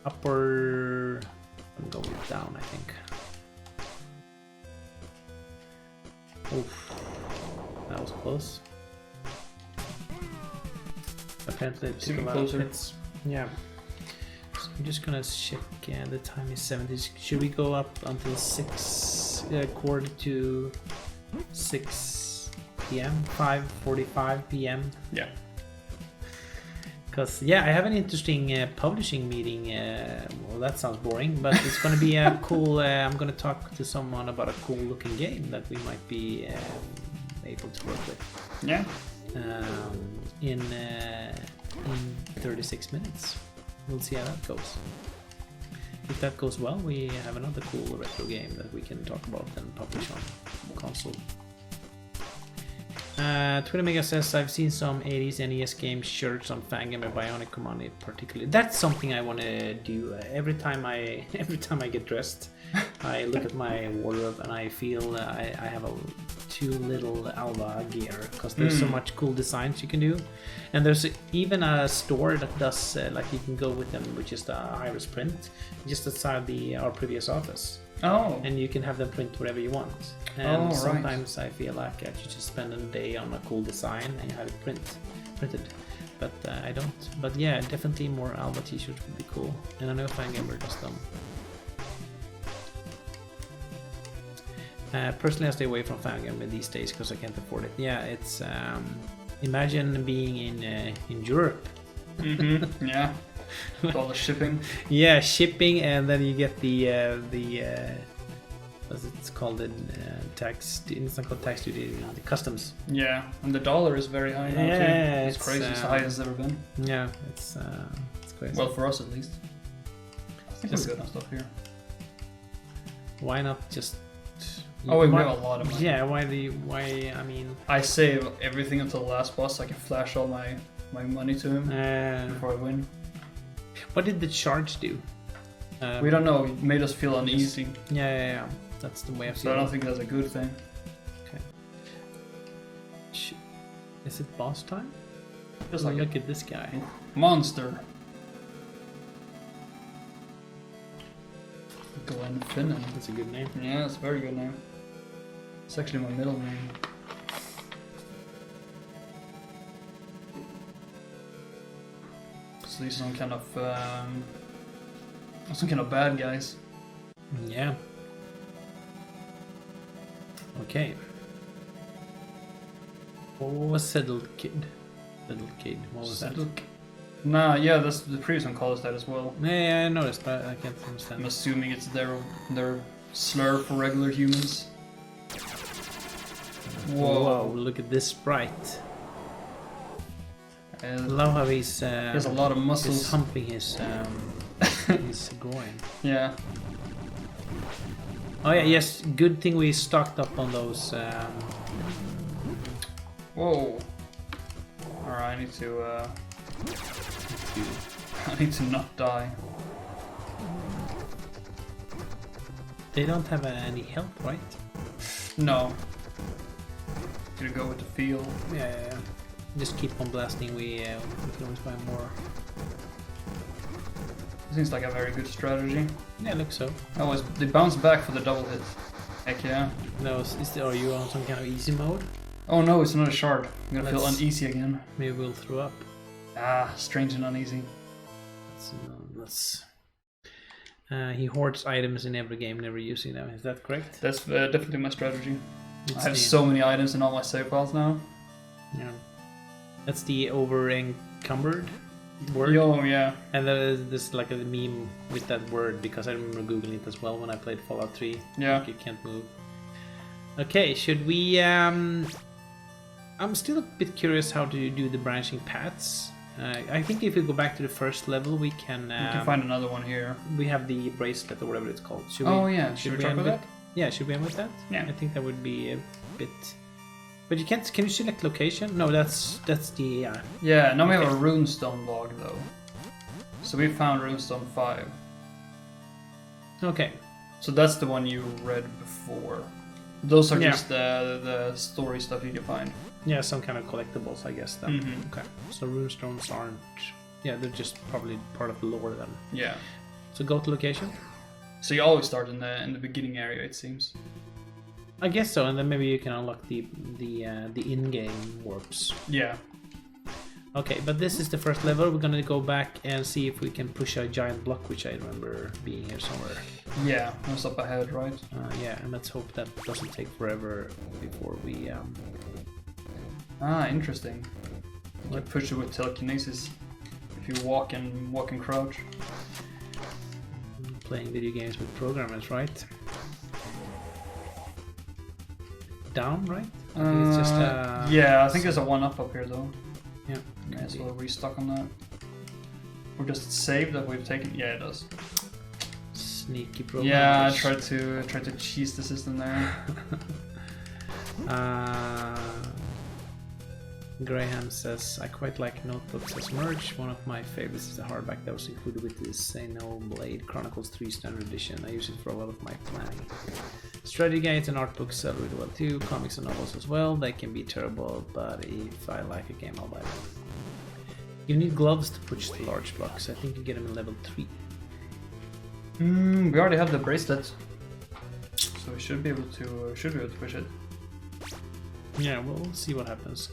Up or I'm going down, I think. Oof, that was close. Apparently it took Even a lot closer. of hits. Yeah. So I'm just gonna check. The time is 70. Should we go up until 6 quarter to 6 p.m. 5:45 p.m. Yeah. Because yeah, I have an interesting publishing meeting. Well, that sounds boring, but it's going to be a cool. I'm going to talk to someone about a cool looking game that we might be able to work with. Yeah. In 36 minutes. We'll see how that goes. If that goes well, we have another cool retro game that we can talk about and publish on console. Twitter Mega says, I've seen some 80s NES game shirts on Fangamer Bionic Command particularly. That's something I want to do. Every time I get dressed, I look at my wardrobe and I feel I have too little Alva gear because there's so much cool designs you can do. And there's even a store that does like you can go with them, which is the Iris print, just outside our previous office. Oh. And you can have them print whatever you want. And sometimes I feel like I should just spend a day on a cool design and have it printed. But I don't. But yeah, definitely more Alba t-shirts would be cool. And I know Fangamer does them. Personally, I stay away from Fangamer these days because I can't afford it. Yeah, it's imagine being in Europe. Mm-hmm. Yeah. With all the shipping. Yeah, shipping, and then you get the what's it's called in tax. It's not called tax duty. The customs. Yeah, and the dollar is very high now too. It's crazy. It's the highest it's ever been. Yeah, it's crazy. Well, for us at least. I think we're good on stuff here. Why not just? Oh, we have a lot of money. Yeah, why? I mean, I save everything until the last boss. So I can flash all my money to him before I win. What did the charge do? We don't know. It made us feel uneasy. Yeah. That's the way I feel. So I don't think that's a good thing. Okay. Is it boss time? Just like look at this guy. Monster. Glenn Finnan. That's a good name. Yeah, it's a very good name. It's actually my middle name. So these are some kind of bad guys. Yeah. Okay. What was Settled Kid? Settled Kid. What was that? Nah, yeah, that's the previous one calls that as well. Yeah, I noticed, but I can't understand. I'm assuming it's their slur for regular humans. Whoa, look at this sprite. I love how he's he has a lot of muscles. He's humping his his groin. Yeah. Oh yeah, yes. Good thing we stocked up on those. Whoa. Alright, I need to. I need to not die. They don't have any health, right? No. Gonna go with the feel. Yeah. Just keep on blasting. We can always buy more. Seems like a very good strategy. Yeah, looks so. Oh, they bounce back for the double hit. Heck yeah. No, are you on some kind of easy mode? Oh no, it's another shard. I'm gonna feel uneasy again. Maybe we'll throw up. Ah, strange and uneasy. He hoards items in every game, never using them. Is that correct? That's definitely my strategy. I have so many items in all my save files now. Yeah. That's the over-encumbered word. Yo, yeah. And there is this like a meme with that word because I remember googling it as well when I played Fallout 3. Yeah. Like you can't move. Okay, should we? I'm still a bit curious how to do the branching paths. I think if we go back to the first level, we can find another one here. We have the bracelet or whatever it's called. Should Should we talk about that? Yeah, should we end with that? Yeah. I think that would be a bit. But you can't. Can you select location? No, that's the. Yeah. Now we have a runestone log though. So we found runestone 5. Okay. So that's the one you read before. Those are just the story stuff you can find. Yeah, some kind of collectibles, I guess. Then. Mm-hmm. Okay. So runestones aren't. Yeah, they're just probably part of the lore then. Yeah. So go to location. So you always start in the beginning area, it seems. I guess so, and then maybe you can unlock the in-game warps. Yeah. Okay, but this is the first level. We're gonna go back and see if we can push a giant block, which I remember being here somewhere. Yeah, it's up ahead, right? Yeah, and let's hope that doesn't take forever before we. Ah, interesting. You can push it with telekinesis if you walk and crouch. Playing video games with programmers, right? Down, right? I think it's just yeah, I think there's a 1-up up here though. Yeah. Okay, so are we stuck on that? Or just save that we've taken? Yeah, it does. Sneaky programmers. Yeah, I tried to cheese the system there. Graham says, I quite like notebooks as merch. One of my favorites is the hardback that was included with this Xenoblade Chronicles 3 Standard Edition. I use it for a lot of my planning. Strategy guides and art books sell really well too. Comics and novels as well. They can be terrible, but if I like a game, I'll buy them. You need gloves to push the large blocks. I think you get them in level 3. We already have the bracelet, so we should be able to push it. Yeah, we'll see what happens,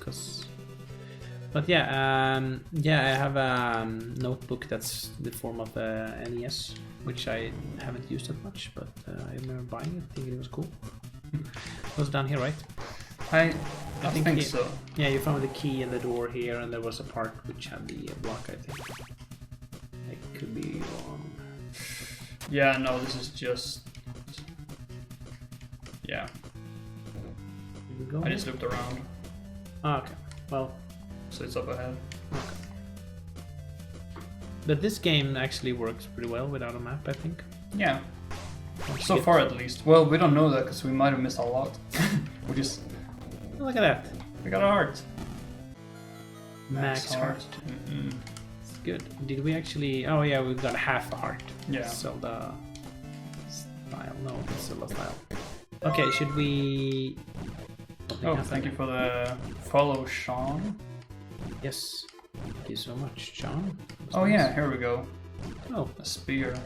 But yeah, I have a notebook that's the form of a NES, which I haven't used that much, but I remember buying it, thinking it was cool. It was down here, right? I think so. Yeah, you found the key in the door here, and there was a part which had the block, I think. I could be wrong. Yeah, no, this is just... Yeah. I just looked around. Ah, okay. Well... So it's up ahead. Okay. But this game actually works pretty well without a map, I think. Yeah. So far, at least. Well, we don't know that because we might have missed a lot. We just... Look at that. We got a heart. Max heart. Mm-mm. It's good. Did we actually... Oh yeah, we got half a heart. Yeah. Zelda style. No, it's Zelda style. Okay, should we... Oh, thank you for the follow, Sean. Yes. Thank you so much, John. Oh nice. Yeah, here we go. Oh. A spear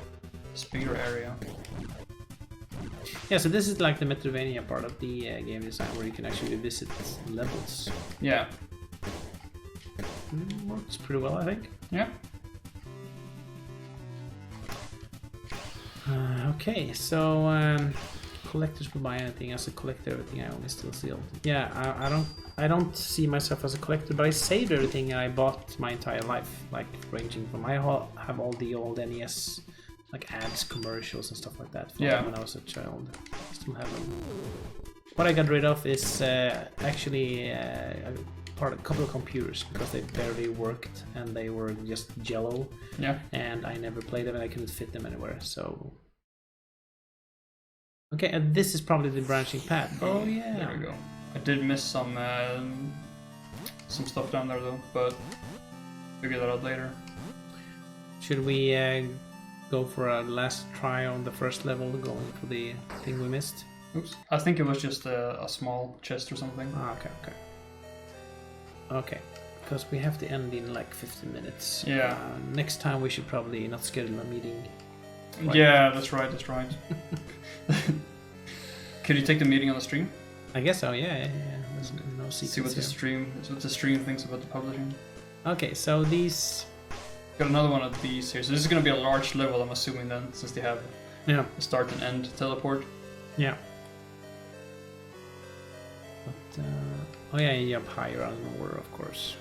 area. Yeah, so this is like the Metroidvania part of the game design where you can actually visit levels. Yeah. Works pretty well, I think. Yeah. Okay, so collectors will buy anything. As a collector, everything I own is still sealed. Yeah, I don't see myself as a collector, but I saved everything I bought my entire life, like ranging from I have all the old NES like ads, commercials and stuff like that from when I was a child. I still have them. What I got rid of is actually a couple of computers because they barely worked and they were just jello. Yeah. And I never played them and I couldn't fit them anywhere, so... Okay, and this is probably the branching path. Oh yeah. There we go. I did miss some stuff down there though, but figure that out later. Should we go for a last try on the first level, going for the thing we missed? Oops. I think it was just a small chest or something. Ah, okay. Okay, because we have to end in like 15 minutes. Yeah. Next time we should probably not schedule a meeting. Right. Yeah, that's right. Could you take the meeting on the stream? I guess so. Yeah. There's no secrets. See what the stream thinks about the publishing. Okay, so these. Got another one of these here. So this is going to be a large level, I'm assuming then, since they have a start and end teleport. Yeah. But oh yeah, you jump higher on more, of course.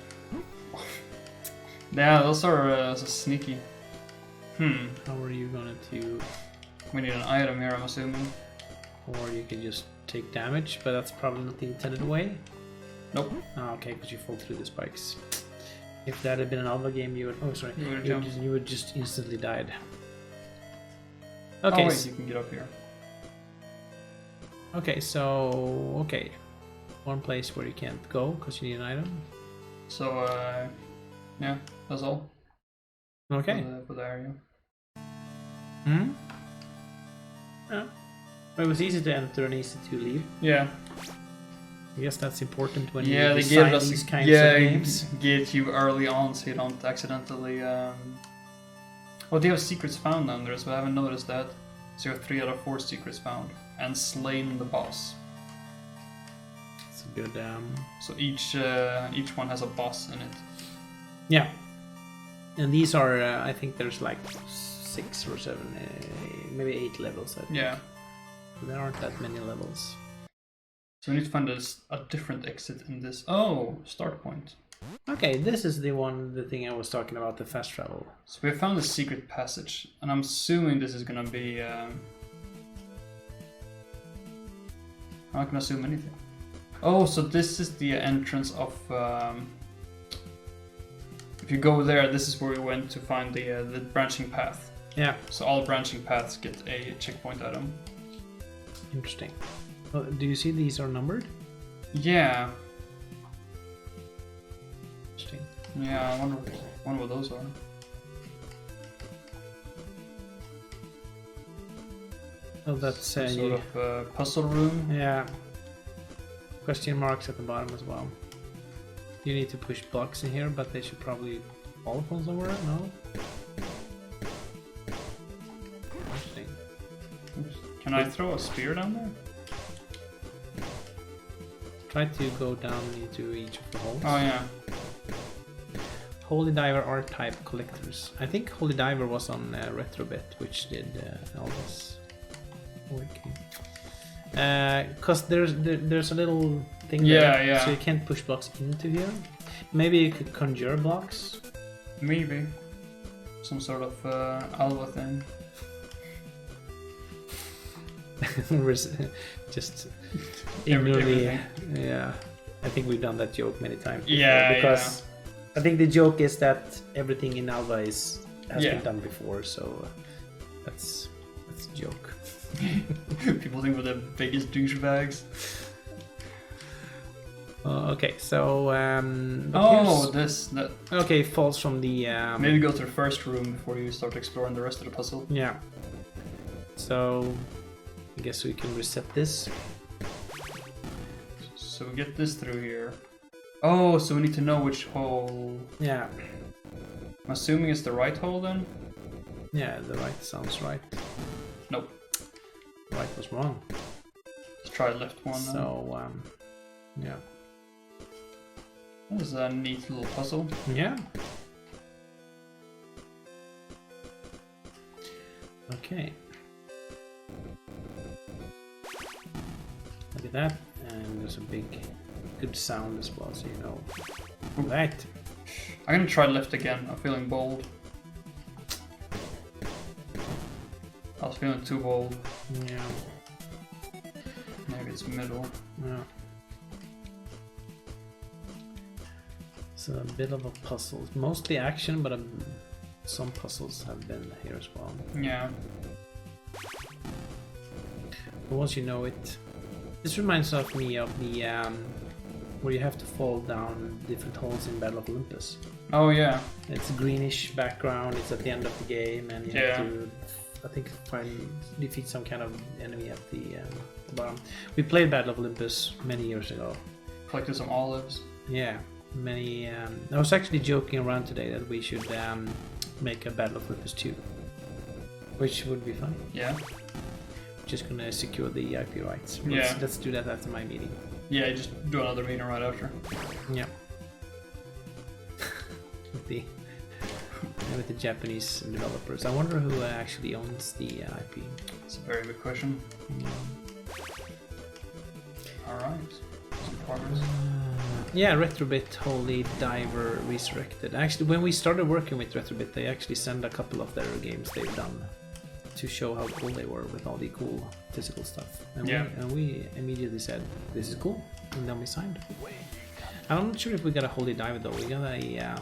Yeah, those are so sneaky. How are you gonna do? We need an item here, I'm assuming. Or you can just take damage, but that's probably not the intended way. Nope. Oh, okay, because you fall through the spikes. If that had been an Alva game, you would. Oh, sorry. You would just instantly died. Okay. Oh wait, you can get up here. Okay, so one place where you can't go because you need an item. So yeah, that's all. Okay. For the area. Yeah. It was easy to enter and easy to leave. Yeah. I guess that's important when you design these kinds of games. Get you early on so you don't accidentally. Well, they have secrets found down there, so I haven't noticed that. So you have 3 out of 4 secrets found and slain the boss. It's a good. So each one has a boss in it. Yeah. And these are, I think there's like 6 or 7, maybe 8 levels. I think. Yeah. So there aren't that many levels. So we need to find a different exit in this. Oh, start point. Okay, this is the thing I was talking about, the fast travel. So we have found a secret passage, and I'm assuming this is gonna be. I'm not gonna assume anything. Oh, so this is the entrance of. If you go there, this is where we went to find the branching path. Yeah. So all branching paths get a checkpoint item. Interesting. Well, do you see these are numbered? Yeah. Interesting. Yeah, I wonder what those are. Oh, that's some sort of puzzle room. Yeah. Question marks at the bottom as well. You need to push blocks in here, but they should probably fall from somewhere. No. Interesting. Oops. Can I throw a spear down there? Try to go down into each of the holes. Oh yeah. Holy Diver R-type collectors. I think Holy Diver was on Retrobit, which did all this working. Because there's a little thing there, so you can't push blocks into here. Maybe you could conjure blocks. Maybe. Some sort of Alva thing. Just ignorantly, yeah. I think we've done that joke many times. Yeah, because I think the joke is that everything in Alva has been done before, so that's a joke. People think we're the biggest douchebags. Okay, so okay, falls from the. Maybe go to the first room before you start exploring the rest of the puzzle. Yeah. So, I guess we can reset this. So we get this through here. Oh, so we need to know which hole. Yeah. I'm assuming it's the right hole then? Yeah, the right sounds right. Nope. Right was wrong. Let's try left one. So, yeah. That was a neat little puzzle. Yeah. Okay. Look at that, and there's a good sound as well, so you know. Right. I'm gonna try left again. I'm feeling bold. I was feeling too bold. Yeah. Maybe it's middle. Yeah. It's a bit of a puzzle. Mostly action, but some puzzles have been here as well. Yeah. But once you know it, this reminds me of the where you have to fall down different holes in Battle of Olympus. Oh yeah. It's a greenish background. It's at the end of the game, and you have to, I think, defeat some kind of enemy at the bottom. We played Battle of Olympus many years ago. Collected some olives. Yeah, many. I was actually joking around today that we should make a Battle of Olympus 2, which would be fun. Yeah. Just gonna secure the IP rights. Let's do that after my meeting. Yeah, just do another meeting right after. Yeah. with the Japanese developers. I wonder who actually owns the IP. It's a very good question. Alright. Some progress. Yeah, Retrobit, Holy Diver, Resurrected. Actually, when we started working with Retrobit, they actually sent a couple of their games they've done to show how cool they were with all the cool physical stuff. And we immediately said, this is cool. And then we signed. I'm not sure if we got a Holy Diver though. We got a...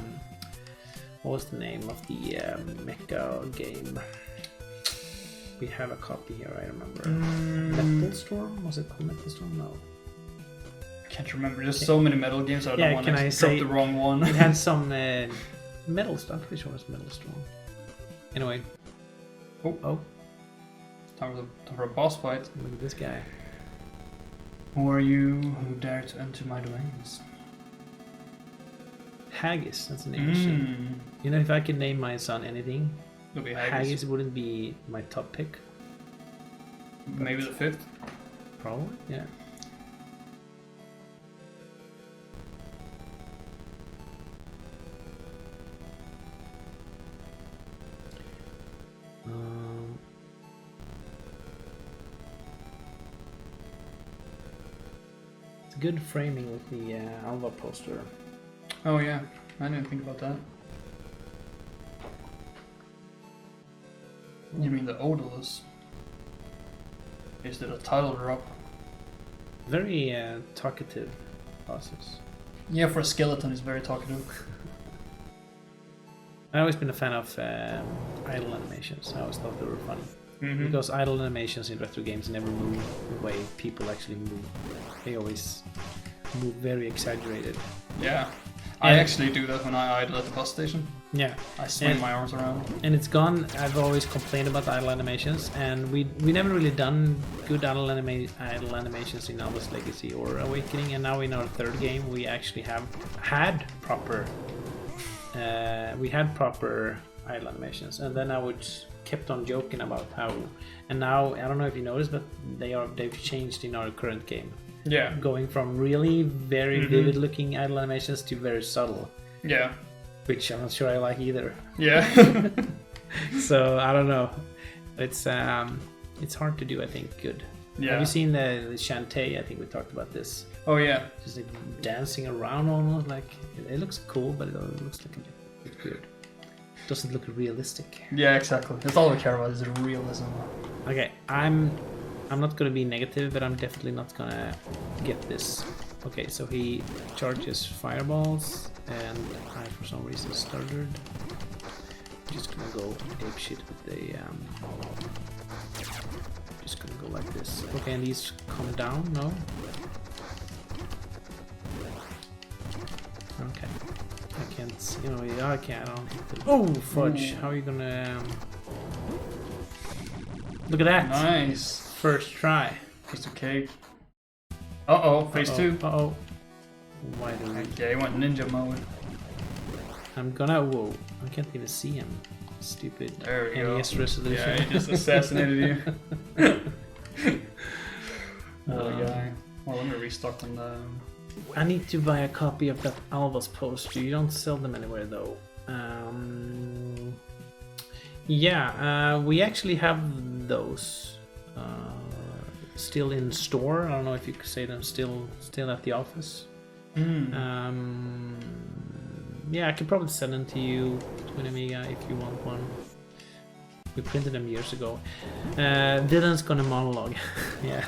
what was the name of the mecha game? We have a copy here, I remember. Metal Storm? Was it called Metal Storm? No. I can't remember. There's so many metal games, I don't want to drop the wrong one. It had some metal stuff. Which one was Metal Storm? Anyway. Oh. Time for a boss fight. Look at this guy. Who are you who dare to enter my domains? Haggis, that's an interesting. You know, if I could name my son anything, it'll be Haggis wouldn't be my top pick. Maybe the 5th? Probably, yeah. It's good framing with the Alva poster. Oh yeah, I didn't think about that. You mean the Odallus? Is it a title drop? Very talkative bosses. Yeah, for a skeleton, it's very talkative. I've always been a fan of idle animations. I always thought they were funny. Because idle animations in retro games never move the way people actually move. They always move very exaggerated. Yeah. I actually do that when I idle at the bus station. Yeah. I swing my arms around. And it's gone. I've always complained about idle animations, and we never really done good idle animations in Elvis Legacy or Awakening, and now in our third game we actually had proper idle animations, and then kept on joking about how, and now I don't know if you noticed, but they've changed in our current game. Yeah. Going from really very vivid looking idle animations to very subtle. Yeah. Which I'm not sure I like either. Yeah. So I don't know. It's hard to do, I think, good. Yeah. Have you seen the Shantae? I think we talked about this. Oh yeah. Just like dancing around almost, like it looks cool, but it looks like a bit weird. It doesn't look realistic. Yeah, exactly. That's all we care about, is the realism. Okay, I'm not gonna be negative, but I'm definitely not gonna get this. Okay, so he charges fireballs, and I for some reason stuttered. I'm just gonna go ape shit with the just gonna go like this. Okay, and these come down, no? Okay. I can't, you know, yeah, I can't. I don't hit them. Oh, fudge! How are you gonna? Look at that! Nice. First try. Piece of cake. Uh-oh, phase 2. Uh-oh. Why do we... Okay, went ninja mode. I'm gonna... Whoa. I can't even see him. Stupid there we NES go. resolution. Yeah, he just assassinated you. Guy. Well, let me restock on the... I need to buy a copy of that Alva's poster. You don't sell them anywhere though. Yeah, we actually have those. Still in store. I don't know if you could say them still at the office. Yeah, I could probably send them to you, 20 Amiga, if you want one. We printed them years ago. Dylan's gonna monologue. Yeah.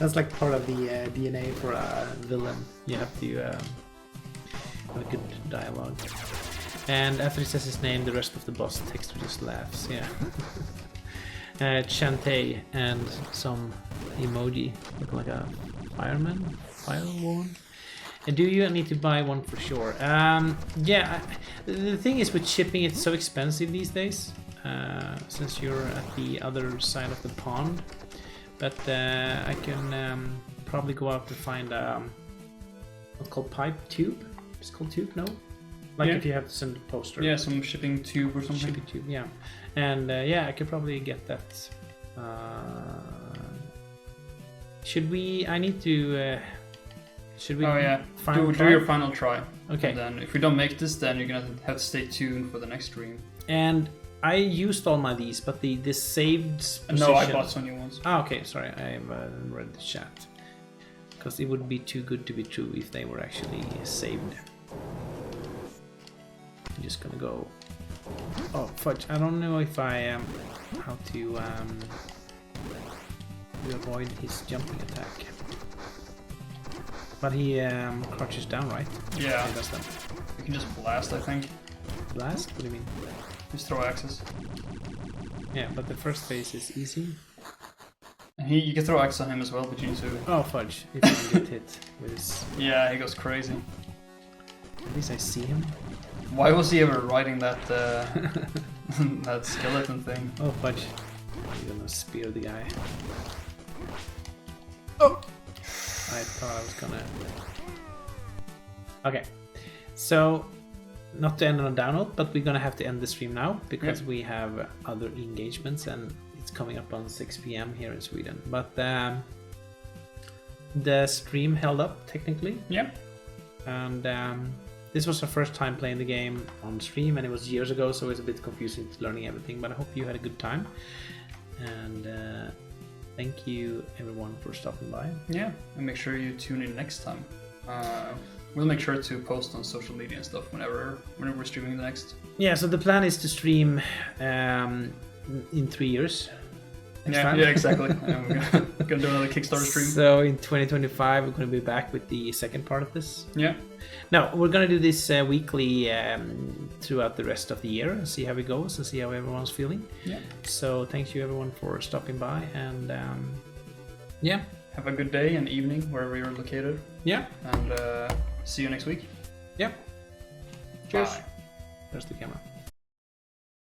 That's like part of the DNA for a villain. You have to have a good dialogue. And after he says his name, the rest of the boss text just laughs. Yeah. Shantae and some emoji look like a firewoman. And do you need to buy one for sure? Yeah, the thing is with shipping, it's so expensive these days, since you're at the other side of the pond. But I can probably go out to find what's called pipe tube. It's called tube, no? Like if you have to send a poster. Yeah, some shipping tube or something. Shipping tube, yeah. And yeah, I could probably get that. Should we? I need to. Should we? Oh yeah. Do your final try. Okay. And then if we don't make this, then you're gonna have to stay tuned for the next stream. And I used all my these, but the saved position... No, I bought some new ones. Ah, okay, sorry, I read the chat. Because it would be too good to be true if they were actually saved. I'm just gonna go... Oh, fudge, I don't know if I how to avoid his jumping attack. But he crouches down, right? Yeah. He does that. You can just blast, I think. Blast? What do you mean? Just throw axes. Yeah, but the first phase is easy. And you can throw axes on him as well, but you need to... Oh, fudge. If I get hit with his... Yeah, he goes crazy. At least I see him. Why was he ever riding that that skeleton thing? Oh, fudge. You're gonna spear the guy. Oh! I thought I was gonna... Okay. So... Not to end on a down note, but we're gonna have to end the stream now because we have other engagements and it's coming up on 6 p.m. here in Sweden. But the stream held up technically. Yeah. And this was our first time playing the game on stream, and it was years ago, so it's a bit confusing learning everything. But I hope you had a good time, and thank you everyone for stopping by. Yeah, and make sure you tune in next time. We'll make sure to post on social media and stuff whenever we're streaming the next. Yeah, so the plan is to stream in 3 years. Yeah, exactly. And we're gonna do another Kickstarter stream. So in 2025, we're gonna be back with the second part of this. Yeah. No, we're gonna do this weekly throughout the rest of the year and see how it goes and see how everyone's feeling. Yeah. So thank you everyone for stopping by, and yeah. Have a good day and evening wherever you're located. Yeah. And see you next week. Yep. Cheers. Bye. There's the camera.